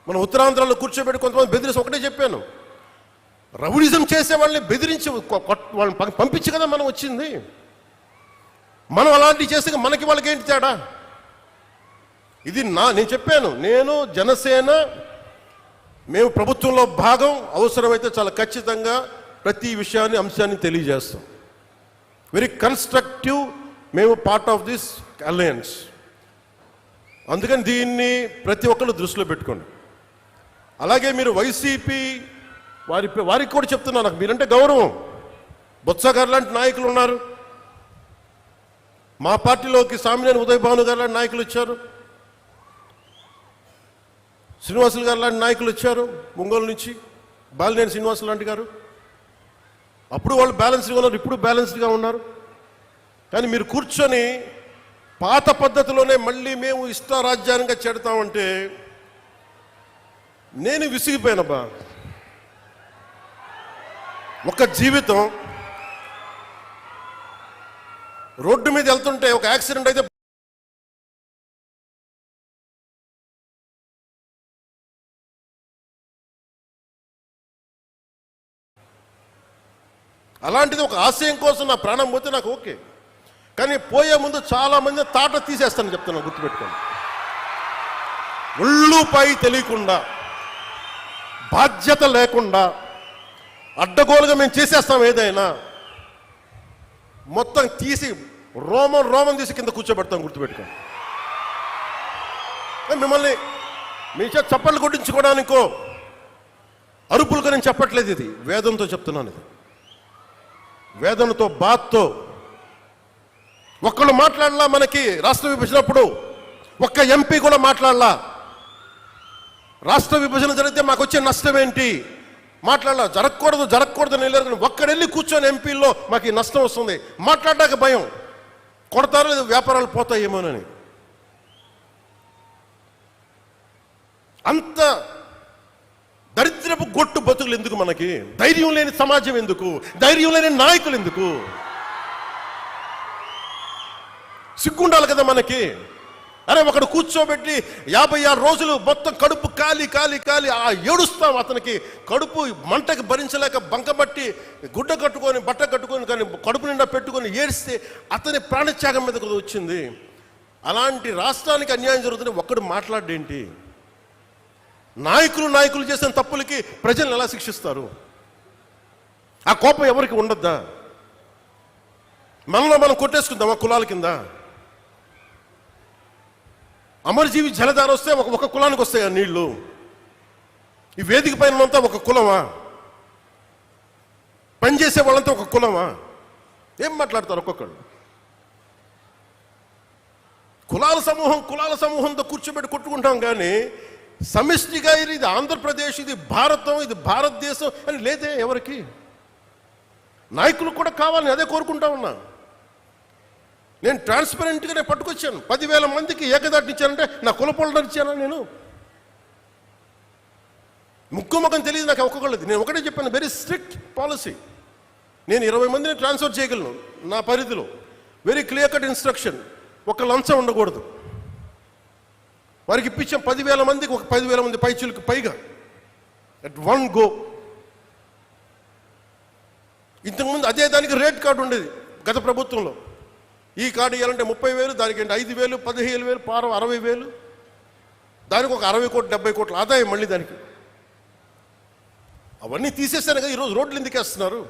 మన ఉత్తరాంధ్రలో కూర్చోబెట్టి కొంతమంది బెదిరించి ఒకటే చెప్పాను, రౌడిజం చేసే వాళ్ళని బెదిరించి వాళ్ళని పంపించి కదా మనం వచ్చింది. మనం అలాంటివి చేస్తే మనకి వాళ్ళకి ఏంటి తేడా? ఇది నేను చెప్పాను, నేను జనసేన మేము ప్రభుత్వంలో భాగం, అవసరమైతే చాలా ఖచ్చితంగా ప్రతి విషయాన్ని, అంశాన్ని తెలియజేస్తాం. వెరీ కన్స్ట్రక్టివ్, మేము పార్ట్ ఆఫ్ దిస్ అలయన్స్. అందుకని దీన్ని ప్రతి ఒక్కళ్ళు దృష్టిలో పెట్టుకోండి. అలాగే మీరు వైసీపీ వారికి కూడా చెప్తున్నా, నాకు మీరంటే గౌరవం. బొత్స గారు లాంటి నాయకులు ఉన్నారు, మా పార్టీలోకి సామినేని ఉదయ్ భాను గారు లాంటి నాయకులు వచ్చారు, శ్రీనివాసులు గారు లాంటి నాయకులు వచ్చారు ఒంగోలు నుంచి, బాలినేని శ్రీనివాసులు లాంటి గారు. అప్పుడు వాళ్ళు బ్యాలెన్స్డ్గా ఉన్నారు, ఇప్పుడు బ్యాలెన్స్డ్గా ఉన్నారు. కానీ మీరు కూర్చొని పాత పద్ధతిలోనే మళ్ళీ మేము ఇష్టారాజ్యానంగా చెడతామంటే నేను విసిగిపోయానబ్బా. ఒక జీవితం రోడ్డు మీద వెళ్తుంటే ఒక యాక్సిడెంట్ అయితే అలాంటిది ఒక ఆశయం కోసం నా ప్రాణం పోతే నాకు ఓకే, కానీ పోయే ముందు చాలా మంది తాట తీసేస్తానని చెప్తున్నాను, గుర్తుపెట్టుకోండి. ఒళ్ళుపై తెలియకుండా, బాధ్యత లేకుండా, అడ్డగోలుగా మేము చేసేస్తాం ఏదైనా, మొత్తం తీసి రోమం తీసి కింద కూర్చోబెడతాం, గుర్తుపెట్టుకోండి. మిమ్మల్ని మీ చేత చప్పట్లు కొట్టించుకోవడానికో అరుపులుగా నేను చెప్పట్లేదు, ఇది వేదంతో చెప్తున్నాను. ఇది వేదనతో, బాధతో. ఒక్కళ్ళు మాట్లాడలా, మనకి రాష్ట్ర విభజనప్పుడు ఒక్క ఎంపీ కూడా మాట్లాడలా. రాష్ట్ర విభజన జరిగితే మాకు వచ్చే నష్టం ఏంటి మాట్లాడలా. జరగకూడదు వెళ్ళారు. ఒక్కడెళ్ళి కూర్చొని ఎంపీల్లో మాకు ఈ నష్టం వస్తుంది మాట్లాడడానికి భయం, కొడతారో లేదు వ్యాపారాలు పోతాయేమోనని. అంత దరిద్రపు గొట్టు బతుకులు ఎందుకు మనకి? ధైర్యం లేని సమాజం ఎందుకు? ధైర్యం లేని నాయకులు ఎందుకు? సిగ్గుండాలి కదా మనకి. అరే ఒకడు కూర్చోబెట్టి 56 రోజులు మొత్తం కడుపు కాలి కాలి కాలి ఏడుస్తాం. అతనికి కడుపు మంటకి భరించలేక బంకబట్టి గుడ్డ కట్టుకొని బట్ట కట్టుకొని కానీ కడుపు నిండా పెట్టుకొని ఏడిస్తే అతని ప్రాణత్యాగం మీద వచ్చింది. అలాంటి రాష్ట్రానికి అన్యాయం జరుగుతుంది, ఒక్కడు మాట్లాడేంటి? నాయకులు చేసిన తప్పులకి ప్రజలను ఎలా శిక్షిస్తారు? ఆ కోపం ఎవరికి ఉండద్దా? మనలో మనం కొట్టేసుకుందామా కులాల కింద? అమరజీవి జలధార వస్తే ఒక కులానికి వస్తాయి ఆ నీళ్లు. ఈ వేదిక పైన అంతా ఒక కులమా? పనిచేసే వాళ్ళంతా ఒక కులమా? ఏం మాట్లాడతారు ఒక్కొక్కళ్ళు? కులాల సమూహంతో కూర్చోబెట్టి కొట్టుకుంటాం కానీ సమిష్టిగా ఇది ఆంధ్రప్రదేశ్, ఇది భారతం, ఇది భారతదేశం అని లేదే ఎవరికి. నాయకులు కూడా కావాలని అదే కోరుకుంటా ఉన్నా. నేను ట్రాన్స్పరెంట్గానే పట్టుకొచ్చాను. 10,000 మందికి ఏకదాటినిచ్చానంటే నా కులపోళ్ళని ఇచ్చానా? నేను ముక్కుముఖం తెలియదు నాకు ఒక్కొక్కళ్ళది. నేను ఒకటే చెప్పాను, వెరీ స్ట్రిక్ట్ పాలసీ. నేను 20 మందిని ట్రాన్స్ఫర్ చేయగలను నా పరిధిలో. Very clear cut instruction. ఒక లంచం ఉండకూడదు. వారికి ఇప్పించాం 10,000 మందికి ఒక 10,000 మంది పైచులకు పైగా అట్ వన్ గో. ఇంతకుముందు అదే దానికి రేట్ కార్డు ఉండేది గత ప్రభుత్వంలో. ఈ కార్డు ఇవ్వాలంటే 30,000, దానికి 5,000, 15,000, పారం 60,000, దానికి ఒక 60 కోట్లు 70 కోట్ల ఆదాయం మళ్ళీ దానికి. అవన్నీ తీసేస్తాను కదా ఈరోజు రోడ్లు ఎందుకు వేస్తున్నారు?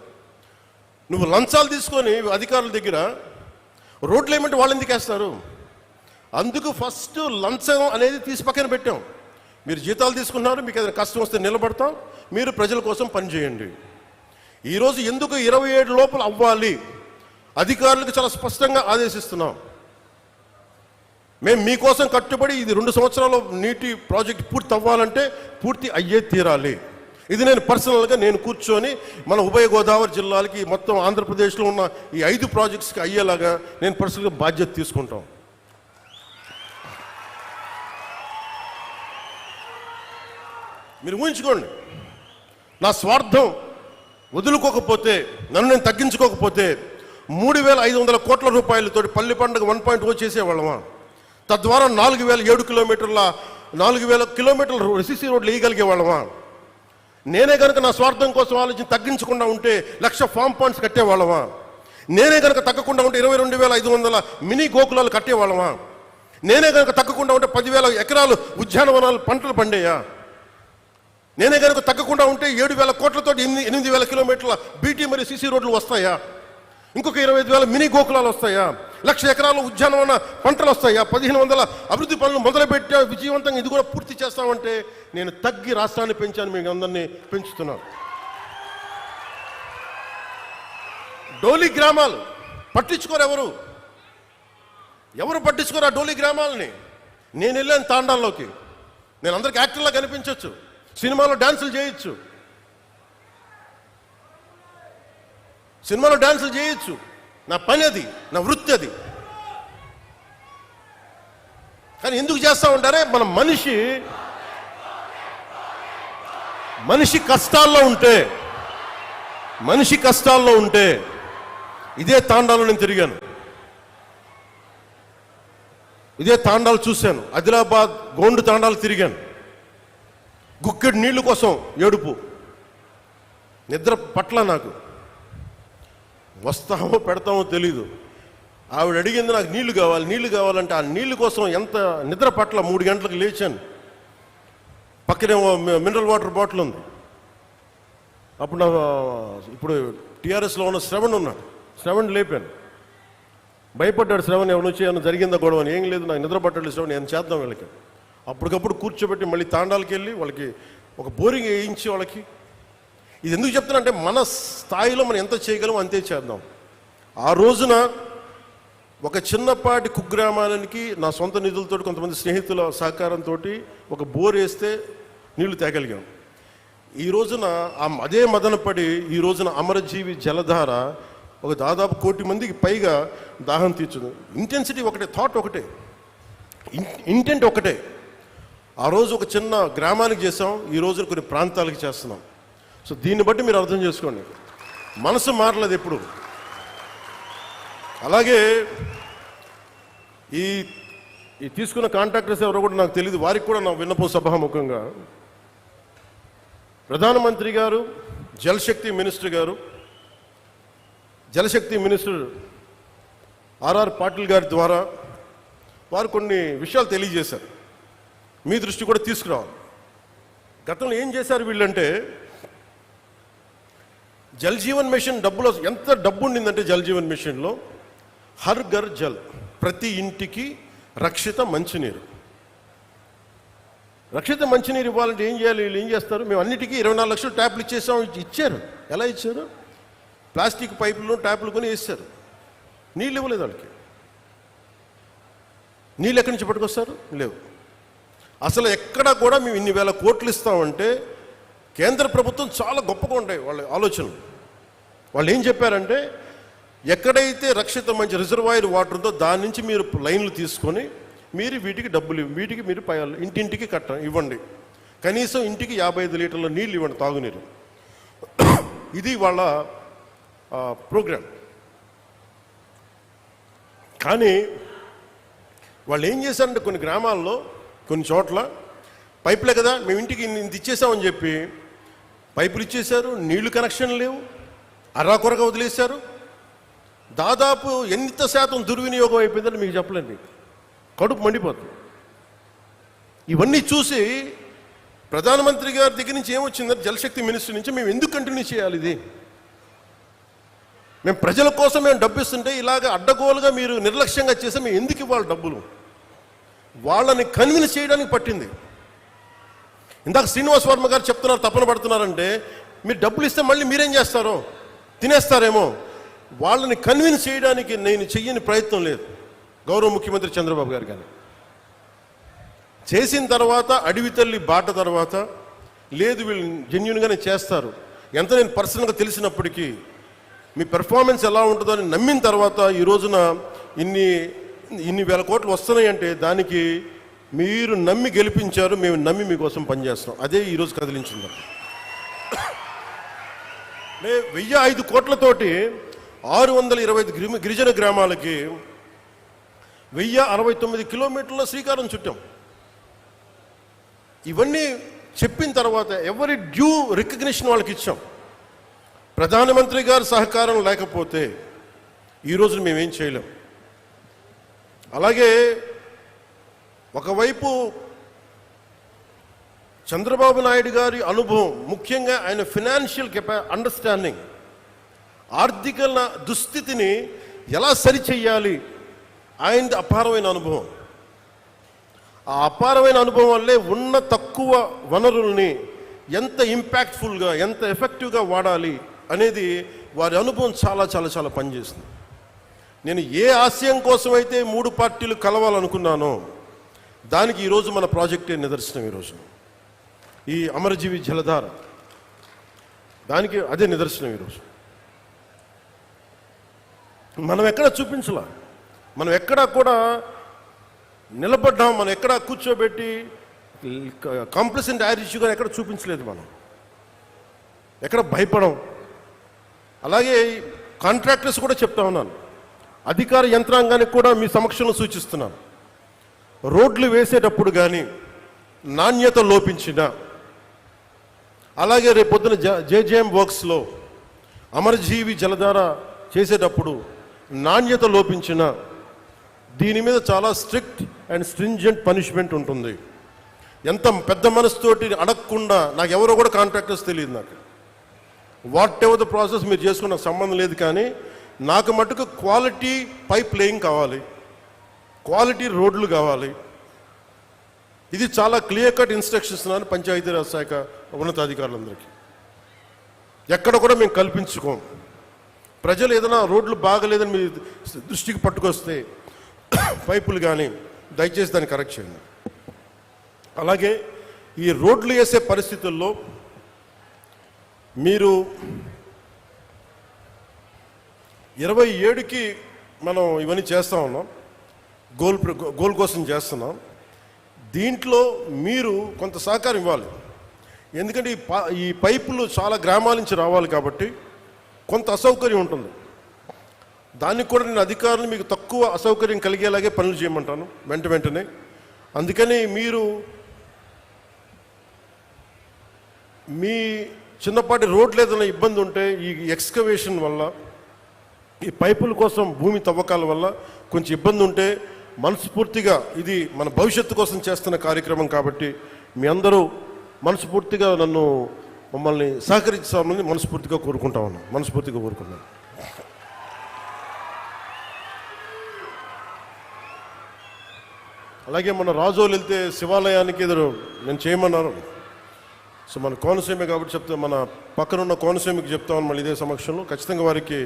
నువ్వు లంచాలు తీసుకొని అధికారుల దగ్గర రోడ్లు ఏమంటే వాళ్ళు ఎందుకు వేస్తారు? అందుకు ఫస్ట్ లంచం అనేది తీసి పక్కన పెట్టాం. మీరు జీతాలు తీసుకున్నారు, మీకు ఏదైనా కష్టం వస్తే నిలబడతాం, మీరు ప్రజల కోసం పనిచేయండి. ఈరోజు ఎందుకు 27 లోపల అవ్వాలి అధికారులకు చాలా స్పష్టంగా ఆదేశిస్తున్నాం. మేము మీకోసం కట్టుబడి ఇది 2 సంవత్సరాలు నీటి ప్రాజెక్ట్ పూర్తి అవ్వాలంటే పూర్తి అయ్యే తీరాలి. ఇది నేను పర్సనల్గా నేను కూర్చొని మన ఉభయ గోదావరి జిల్లాలకి మొత్తం ఆంధ్రప్రదేశ్లో ఉన్న ఈ 5 ప్రాజెక్ట్స్కి అయ్యేలాగా నేను పర్సనల్గా బాధ్యత తీసుకుంటాం. మీరు ఊహించుకోండి, నా స్వార్థం వదులుకోకపోతే, నన్ను నేను తగ్గించుకోకపోతే 3,500 కోట్ల రూపాయలతో పల్లి పండుగ 1.0 చేసేవాళ్ళమా? తద్వారా 4,007 కిలోమీటర్ల 4,000 కిలోమీటర్ల సిసి రోడ్లు వేయగలిగే వాళ్ళమా? నేనే కనుక నా స్వార్థం కోసం ఆలోచన తగ్గించకుండా ఉంటే 1,00,000 ఫామ్ పాయింట్స్ కట్టేవాళ్ళమా? నేనే కనుక తగ్గకుండా ఉంటే 22,500 మినీ గోకులాలు కట్టేవాళ్ళమా? నేనే కనుక తగ్గకుండా ఉంటే 10,000 ఎకరాలు ఉద్యానవనాలు పంటలు పండేయా? నేనే కనుక తగ్గకుండా ఉంటే 7,000 కోట్లతో 8,000 కిలోమీటర్ల బీటీ మరియు సిసి రోడ్లు వస్తాయా? ఇంకొక 25,000 మినీ గోకులాలు వస్తాయా? 1,00,000 ఎకరాలు ఉద్యానవన పంటలు వస్తాయా? 1,500 అభివృద్ధి పనులు మొదలుపెట్టా విజయవంతంగా ఇది కూడా పూర్తి చేస్తామంటే నేను తగ్గి రాష్ట్రాన్ని పెంచాను, మీకు అందరినీ పెంచుతున్నాను. డోలి గ్రామాలు పట్టించుకోరు ఎవరు పట్టించుకోరు ఆ డోలి గ్రామాలని. నేను వెళ్ళాను తాండాల్లోకి. నేను అందరికి యాక్టర్లా కనిపించవచ్చు, సినిమాలో డాన్సులు చేయొచ్చు, నా పని అది, నా వృత్తి అది. కానీ ఎందుకు చేస్తా ఉంటారే? మన మనిషి కష్టాల్లో ఉంటే ఇదే తాండాలో నేను తిరిగాను, ఇదే తాండాలు చూశాను. ఆదిలాబాద్ గోండు తాండాలు తిరిగాను. గుక్కెడు నీళ్లు కోసం ఏడుపు, నిద్ర పట్ల నాకు. వస్తామో పెడతామో తెలీదు. ఆవిడ అడిగింది నాకు నీళ్లు కావాలంటే ఆ నీళ్లు కోసం ఎంత నిద్ర పట్ల 3 గంటలకు లేచాను. పక్కనే మినరల్ వాటర్ బాటిల్ ఉంది. అప్పుడు ఇప్పుడు టీఆర్ఎస్లో ఉన్న శ్రవణ్ ఉన్నాడు. శ్రవణ్ లేపాను. భయపడ్డాడు శ్రవణ్, ఎవరు వచ్చి ఏమైనా జరిగిందా గొడవ అని. ఏం లేదు, నాకు నిద్ర పట్టాడు శ్రవణ్, ఏం చేద్దాం వీళ్ళకి. అప్పటికప్పుడు కూర్చోబెట్టి మళ్ళీ తాండాలకి వెళ్ళి వాళ్ళకి ఒక బోరింగ్ వేయించి వాళ్ళకి. ఇది ఎందుకు చెప్తున్నా అంటే మన స్థాయిలో మనం ఎంత చేయగలం అంతే చేద్దాం. ఆ రోజున ఒక చిన్నపాటి కుగ్రామానికి నా సొంత నిధులతో కొంతమంది స్నేహితుల సహకారంతో ఒక బోర్ వేస్తే నీళ్లు తేగలిగాం. ఈ రోజున అదే మదనపడి ఈ రోజున అమరజీవి జలధార ఒక దాదాపు 1 కోటి మందికి పైగా దాహం తీర్చుంది. ఇంటెన్సిటీ ఒకటే, థాట్ ఒకటే, ఇంటెంట్ ఒకటే. ఆ రోజు ఒక చిన్న గ్రామానికి చేసాం, ఈ రోజు కొన్ని ప్రాంతాలకు చేస్తున్నాం. సో దీన్ని బట్టి మీరు అర్థం చేసుకోండి, మనసు మారలేదు ఎప్పుడు. అలాగే ఈ తీసుకున్న కాంట్రాక్టర్స్ ఎవరో కూడా నాకు తెలియదు, వారికి కూడా నా విన్నపం సభాముఖంగా, ప్రధానమంత్రి గారు, జలశక్తి మినిస్టర్ ఆర్ఆర్ పాటిల్ గారి ద్వారా వారు కొన్ని విషయాలు తెలియజేశారు, మీ దృష్టి కూడా తీసుకురావాలి. గతంలో ఏం చేశారు వీళ్ళంటే, జల్ జీవన్ మిషన్ డబ్బులో ఎంత డబ్బు ఉండిందంటే, జల్ జీవన్ మిషన్లో హర్ ఘర్ జల్, ప్రతి ఇంటికి రక్షిత మంచినీరు. రక్షిత మంచినీరు ఇవ్వాలంటే ఏం చేయాలి? వీళ్ళు ఏం చేస్తారు, మేము అన్నిటికీ 24 లక్షలు ట్యాప్లు ఇచ్చారు. ఎలా ఇచ్చారు? ప్లాస్టిక్ పైపులు ట్యాప్లు కొని వేస్తారు, నీళ్ళు ఇవ్వలేదు వాళ్ళకి. నీళ్ళు ఎక్కడి నుంచి పట్టుకొస్తారు? లేవు. అసలు ఎక్కడ కూడా మేము ఇన్ని వేల కోట్లు ఇస్తామంటే, కేంద్ర ప్రభుత్వం చాలా గొప్పగా ఉంటాయి వాళ్ళ ఆలోచనలు. వాళ్ళు ఏం చెప్పారంటే, ఎక్కడైతే రక్షిత మంచి రిజర్వాయర్ వాటర్ ఉందో దాని నుంచి మీరు లైన్లు తీసుకొని మీరు వీటికి డబ్బులు వీటికి మీరు ఇంటింటికి ఇవ్వండి, కనీసం ఇంటికి 55 లీటర్ల నీళ్ళు ఇవ్వండి, తాగునీరు. ఇది వాళ్ళ ప్రోగ్రాం. కానీ వాళ్ళు ఏం చేశారంటే, కొన్ని గ్రామాల్లో కొన్ని చోట్ల పైపులే కదా మేము ఇంటికి ఇంత ఇచ్చేసామని చెప్పి పైపులు ఇచ్చేశారు, నీళ్లు కనెక్షన్ లేవు, అరాకొరగా వదిలేశారు. దాదాపు ఎంత శాతం దుర్వినియోగం అయిపోయిందని మీకు చెప్పలేండి, కడుపు మండిపోతుంది. ఇవన్నీ చూసి ప్రధానమంత్రి గారి దగ్గర నుంచి ఏమొచ్చిందంటే, జలశక్తి మినిస్టర్ నుంచి, మేము ఎందుకు కంటిన్యూ చేయాలి ఇది? మేము ప్రజల కోసం మేము డబ్బు ఇస్తుంటే ఇలాగ అడ్డగోలుగా మీరు నిర్లక్ష్యంగా చేస్తే మేము ఎందుకు ఇవ్వాలి డబ్బులు? వాళ్ళని కన్విన్స్ చేయడానికి పట్టింది. ఇందాక శ్రీనివాస్ వర్మ గారు చెప్తున్నారు, తపన పడుతున్నారంటే, మీరు డబ్బులు ఇస్తే మళ్ళీ మీరేం చేస్తారో, తినేస్తారేమో. వాళ్ళని కన్విన్స్ చేయడానికి నేను చెయ్యని ప్రయత్నం లేదు. గౌరవ ముఖ్యమంత్రి చంద్రబాబు గారు కానీ చేసిన తర్వాత, అడవి తల్లి బాట తర్వాత, లేదు వీళ్ళు జెన్యూన్గానే చేస్తారు, ఎంత నేను పర్సనల్గా తెలిసినప్పటికీ మీ పెర్ఫార్మెన్స్ ఎలా ఉంటుందో అని నమ్మిన తర్వాత ఈ రోజున ఇన్ని వేల కోట్లు వస్తున్నాయంటే దానికి మీరు నమ్మి గెలిపించారు, మేము నమ్మి మీకోసం పనిచేస్తున్నాం. అదే ఈరోజు కదిలించింది. 1005 కోట్లతోటి 625 గిరిజన గ్రామాలకి 1069 కిలోమీటర్ల శ్రీకారం చుట్టాం. ఇవన్నీ చెప్పిన తర్వాత ఎవరి డ్యూ రికగ్నిషన్ వాళ్ళకి ఇచ్చాం. ప్రధానమంత్రి గారి సహకారం లేకపోతే ఈరోజు మేమేం చేయలేం. అలాగే ఒకవైపు చంద్రబాబు నాయుడు గారి అనుభవం, ముఖ్యంగా ఆయన ఫినాన్షియల్ అండర్స్టాండింగ్, ఆర్థిక దుస్థితిని ఎలా సరిచెయ్యాలి, ఆయనది అపారమైన అనుభవం. ఆ అపారమైన అనుభవం వల్లే ఉన్న తక్కువ వనరుల్ని ఎంత ఇంపాక్ట్ఫుల్గా, ఎంత ఎఫెక్టివ్గా వాడాలి అనేది వారి అనుభవం చాలా చాలా చాలా పనిచేస్తుంది. నేను ఏ ఆశయం కోసమైతే 3 పార్టీలు కలవాలనుకున్నానో దానికి ఈరోజు మన ప్రాజెక్టే నిదర్శనం. ఈరోజు ఈ అమరజీవి జలధార దానికి అదే నిదర్శనం. ఈరోజు మనం ఎక్కడ చూపించలా, మనం ఎక్కడా కూడా నిలబడ్డాం, మనం ఎక్కడ కూర్చోబెట్టి కాంప్లసెంట్ యారిష్యూగా ఎక్కడ చూపించలేదు, మనం ఎక్కడ భయపడం. అలాగే కాంట్రాక్టర్స్ కూడా చెప్తా ఉన్నాను, అధికార యంత్రాంగానికి కూడా మీ సమక్షంలో సూచిస్తున్నాను, రోడ్లు వేసేటప్పుడు కానీ నాణ్యత లోపించిన, అలాగే రేపొద్దున జేజేఎం వర్క్స్లో అమరజీవి జలధార చేసేటప్పుడు నాణ్యత లోపించిన, దీని మీద చాలా స్ట్రిక్ట్ అండ్ స్ట్రింజెంట్ పనిష్మెంట్ ఉంటుంది. ఎంత పెద్ద మనసుతోటి అడగకుండా, నాకు ఎవరో కూడా కాంట్రాక్టర్స్ తెలియదు, నాకు వాట్ ఎవర్ ద ప్రాసెస్ మీరు చేసుకున్న సంబంధం లేదు, కానీ నాకు మటుకు క్వాలిటీ పైప్ లేయింగ్ కావాలి, క్వాలిటీ రోడ్లు కావాలి. ఇది చాలా క్లియర్ కట్ ఇన్స్ట్రక్షన్స్ ఇస్తున్నాను పంచాయతీరాజ్ శాఖ ఉన్నతాధికారులందరికీ. ఎక్కడ కూడా మేము కల్పించుకోం. ప్రజలు ఏదైనా రోడ్లు బాగలేదని మీ దృష్టికి పట్టుకొస్తే పైపులు కానీ దయచేసి దాన్ని కరెక్ట్ చేయండి. అలాగే ఈ రోడ్లు వేసే పరిస్థితుల్లో మీరు 27కి మనం ఇవన్నీ చేస్తూ ఉన్నాం, గోల్ కోసం చేస్తున్నాం. దీంట్లో మీరు కొంత సహకారం ఇవ్వాలి. ఎందుకంటే ఈ పైపులు చాలా గ్రామాల నుంచి రావాలి కాబట్టి కొంత అసౌకర్యం ఉంటుంది. దానికి కూడా నేను అధికారులు మీకు తక్కువ అసౌకర్యం కలిగేలాగే పనులు చేయమంటాను వెంటనే. అందుకని మీరు మీ చిన్నపాటి రోడ్లు ఏదైనా ఇబ్బంది ఉంటే ఈ ఎక్స్కవేషన్ వల్ల, ఈ పైపుల కోసం భూమి తవ్వకాల వల్ల కొంచెం ఇబ్బంది ఉంటే మనస్ఫూర్తిగా ఇది మన భవిష్యత్తు కోసం చేస్తున్న కార్యక్రమం కాబట్టి మీ అందరూ మనస్ఫూర్తిగా మమ్మల్ని సహకరించామని మనస్ఫూర్తిగా కోరుకుంటున్నాను. అలాగే మన రాజోలు వెళ్తే శివాలయానికి ఎదురు నేను చేయమన్నారు. సో మన కోనసీమ కాబట్టి చెప్తా, మన పక్కనున్న కోనసీమకి చెప్తామని మళ్ళీ ఇదే సమక్షంలో ఖచ్చితంగా వారికి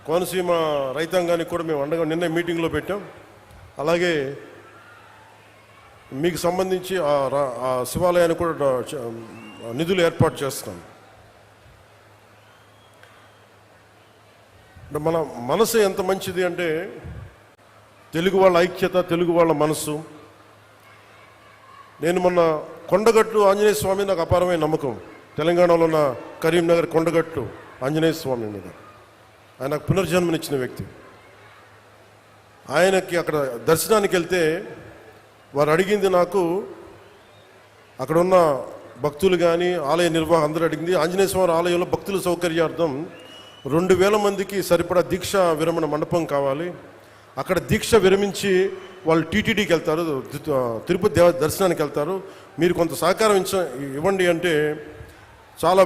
కోనసీమ రైతాంగానికి కూడా మేము అండగా నిన్న మీటింగ్లో పెట్టాం. అలాగే మీకు సంబంధించి ఆ శివాలయానికి కూడా నిధులు ఏర్పాటు చేస్తున్నాం. మన మనసు ఎంత మంచిది అంటే తెలుగు వాళ్ళ ఐక్యత, తెలుగు వాళ్ళ మనసు. నేను మొన్న కొండగట్టు ఆంజనేయ స్వామి నాకు అపారమైన నమ్మకం. తెలంగాణలో ఉన్న కరీంనగర్ కొండగట్టు ఆంజనేయ స్వామి మీద ఆయన పునర్జన్మనిచ్చిన వ్యక్తి. ఆయనకి అక్కడ దర్శనానికి వెళ్తే వారు అడిగింది, నాకు అక్కడ ఉన్న భక్తులు కానీ ఆలయ నిర్వాహకులు అందరూ అడిగింది, ఆంజనేయ స్వామి ఆలయంలో భక్తుల సౌకర్యార్థం 2000 మందికి సరిపడా దీక్ష విరమణ మండపం కావాలి. అక్కడ దీక్ష విరమించి వాళ్ళు టీటీడీకి వెళ్తారు, తిరుపతి దర్శనానికి వెళ్తారు, మీరు కొంత సహకారం ఇవ్వండి అంటే చాలా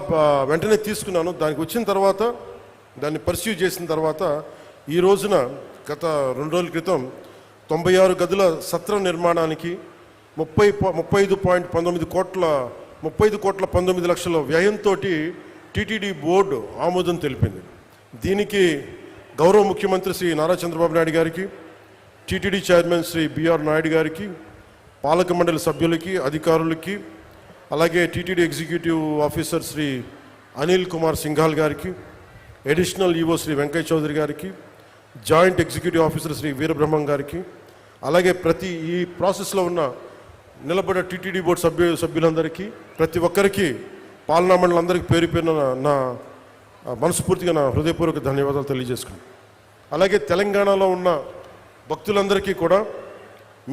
వెంటనే తీసుకున్నాను. దానికి వచ్చిన తర్వాత దాన్ని పర్స్యూ చేసిన తర్వాత ఈ రోజున గత 2 రోజుల క్రితం 96 గదుల సత్రం నిర్మాణానికి 35.19 కోట్ల 19 లక్షల వ్యయంతో టీటీడీ బోర్డు ఆమోదం తెలిపింది. దీనికి గౌరవ ముఖ్యమంత్రి శ్రీ నారా చంద్రబాబు నాయుడు గారికి, TTD chairman Shri BR Naidu గారికి, పాలక మండలి సభ్యులకి, అధికారులకి, అలాగే TTD executive officer Shri Anil Kumar Singhal గారికి, అడిషనల్ ఈవో శ్రీ వెంకయ్య చౌదరి గారికి, joint executive officer Shri Veerabrahmam గారికి, అలాగే ప్రతి ఈ ప్రాసెస్లో ఉన్న నిలబడ్డ టీటీడీ బోర్డు సభ్యులందరికీ, ప్రతి ఒక్కరికి, పాలనా మండలందరికీ పేరు పేరున నా మనస్ఫూర్తిగా నా హృదయపూర్వక ధన్యవాదాలు తెలియజేసుకున్నాను. అలాగే తెలంగాణలో ఉన్న భక్తులందరికీ కూడా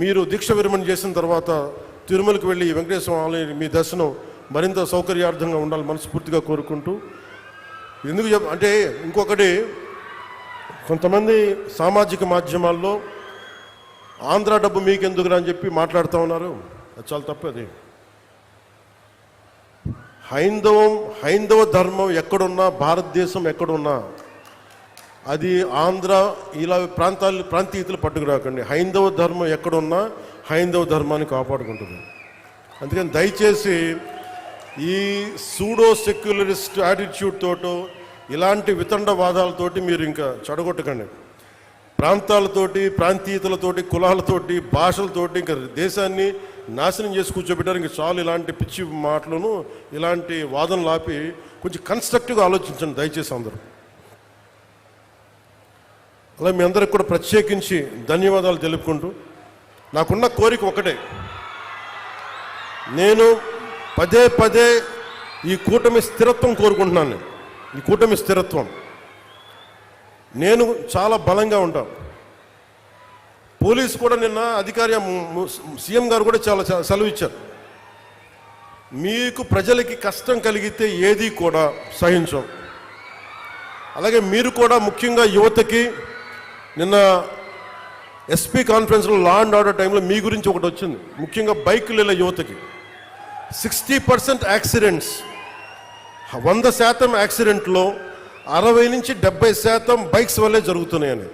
మీరు దీక్ష విరమణ చేసిన తర్వాత తిరుమలకు వెళ్ళి వెంకటేశ్వర ఆలయం మీ దర్శనం మరింత సౌకర్యార్థంగా ఉండాలని మనస్ఫూర్తిగా కోరుకుంటూ, ఎందుకు అంటే ఇంకొకటి, కొంతమంది సామాజిక మాధ్యమాల్లో ఆంధ్ర డబ్బు మీకెందుకురా అని చెప్పి మాట్లాడుతూ ఉన్నారు. అది చాలా తప్పది. హైందవ ధర్మం ఎక్కడున్నా, భారతదేశం ఎక్కడున్నా, అది ఆంధ్ర ఇలా ప్రాంతీయతలు పట్టుకురాకండి. హైందవ ధర్మం ఎక్కడున్నా హైందవ ధర్మాన్ని కాపాడుకుంటుంది. అందుకని దయచేసి ఈ సూడో సెక్యులరిస్ట్ యాటిట్యూడ్ తోటో ఇలాంటి వితండవాదాలతోటి మీరు ఇంకా చెడగొట్టకండి. ప్రాంతాలతోటి, ప్రాంతీయతలతోటి, కులాలతోటి, భాషలతోటి ఇంకా దేశాన్ని నాశనం చేసి కూర్చోబెట్టారు. ఇంకా చాలు ఇలాంటి పిచ్చి మాటలను, ఇలాంటి వాదనలు ఆపి కొంచెం కన్స్ట్రక్టివ్గా ఆలోచించండి దయచేసి అందరూ. అలా మీ అందరికి కూడా ప్రత్యేకించి ధన్యవాదాలు తెలుపుకుంటూ, నాకున్న కోరిక ఒకటే, నేను పదే ఈ కూటమి స్థిరత్వం కోరుకుంటున్నాను. ఈ కూటమి స్థిరత్వం, నేను చాలా బలంగా ఉంటాను. పోలీసు కూడా నిన్న అధికారి సీఎం గారు కూడా చాలా సెలవు ఇచ్చారు. మీకు ప్రజలకి కష్టం కలిగితే ఏది కూడా సహించం. అలాగే మీరు కూడా ముఖ్యంగా యువతకి, నిన్న ఎస్పీ కాన్ఫరెన్స్లో లా అండ్ ఆర్డర్ టైంలో మీ గురించి ఒకటి వచ్చింది. ముఖ్యంగా బైకుల యువతకి 60% యాక్సిడెంట్స్, 100% యాక్సిడెంట్లో 60 నుంచి 70% బైక్స్ వల్లే జరుగుతున్నాయని.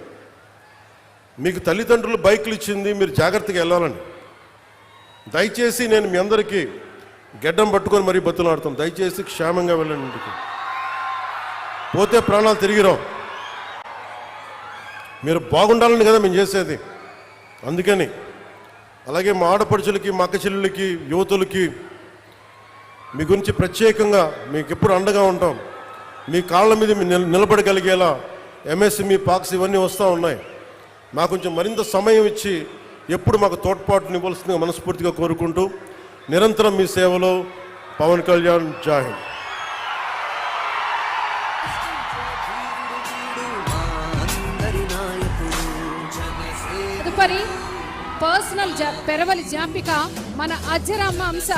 మీకు తల్లిదండ్రులు బైకులు ఇచ్చింది, మీరు జాగ్రత్తగా వెళ్ళాలని. దయచేసి నేను మీ అందరికీ గెడ్డం పట్టుకొని మరీ బతులాడుతాం, దయచేసి క్షేమంగా వెళ్ళండి ఇంటికి. పోతే ప్రాణాలు తిరిగిరావు. మీరు బాగుండాలని కదా మేము చేసేది. అందుకని అలాగే మా ఆడపడుచులకి, మా అక్క చెల్లెళ్ళకి, యువతులకి మీ గురించి ప్రత్యేకంగా మీకు ఎప్పుడు అండగా ఉంటాం. మీ కాళ్ళ మీద నిలబడగలిగేలా ఎంఎస్ఎంఈ పాక్స్ ఇవన్నీ వస్తూ ఉన్నాయి. మాకు కొంచెం మరింత సమయం ఇచ్చి ఎప్పుడు మాకు తోడ్పాటునివ్వాల్సిందిగా మనస్ఫూర్తిగా కోరుకుంటూ నిరంతరం మీ సేవలో పవన్ కళ్యాణ్. జై హింద్. తదుపరి పర్సనల్ పెరవలి జాంపిక మన అజ్జరమ్మ అంశ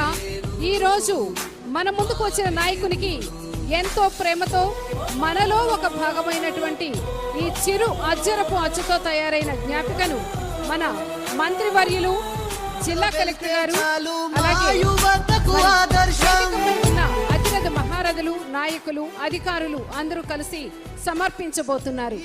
ఈరోజు మన ముందుకు వచ్చిన నాయకునికి ఎంతో ప్రేమతో మనలో ఒక భాగమైనటువంటి ఈ చిరు అజ్జరపు అచ్చుతో తయారైన జ్ఞాపికను మన మంత్రివర్యులు, జిల్లా కలెక్టర్ గారు, అలాగే ఉన్న అతిరథ మహారథులు, నాయకులు, అధికారులు అందరూ కలిసి సమర్పించబోతున్నారు.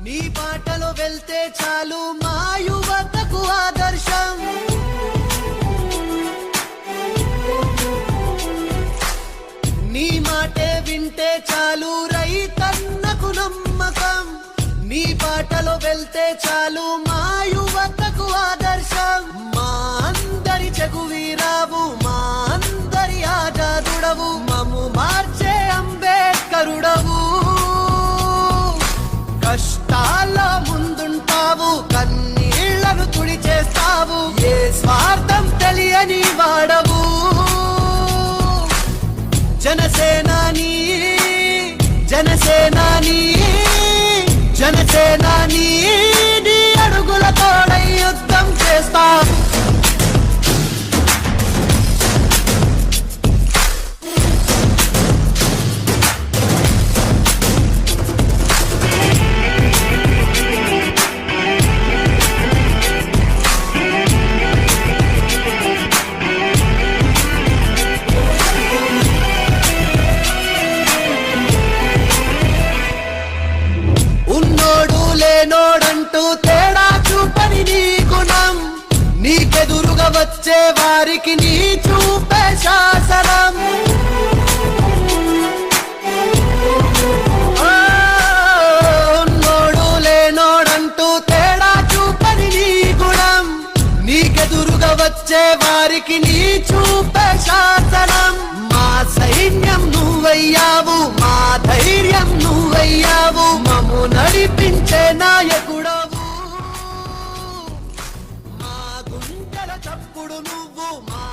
నీ బాటలో వెళ్తే చాలు మా యువతకు ఆదర్శం. నీ మాటే వింటే చాలు రైతన్నకు నమ్మకం. నీ బాటలో వెళ్తే చాలు మా యువతకు ఆదర్శం. మా అందరి చెగువీరావు, మా అందరి ఆజాదుడవు, మము మార్చే అంబేద్కరుడవు. కష్టాల ముందుంటావు, కన్నీళ్లను తుడిచేస్తావు, ఏ స్వార్థం తెలియని వాడవు. జనసేనాని జనసేనాని జనసేనాని నీ అడుగుల తోడై యుద్ధం చేస్తావు. లేనోడంటూ తేడా చూపని నీ గుణం. నీకెదురుగా వచ్చే వారికి నీ చూపే శాసనం. ఉన్నోడు లేనోడంటూ తేడా చూపని నీ గుణం. నీకెదురుగా వచ్చే వారికి నీ చూపే శాసనం. మా సైన్యం నువ్వయ్యావు, మా ధైర్యం నువ్వయ్యావు, మమ్ము నడిపించే నాయకుడవు. మా గుండెల చప్పుడు నువ్వు, మా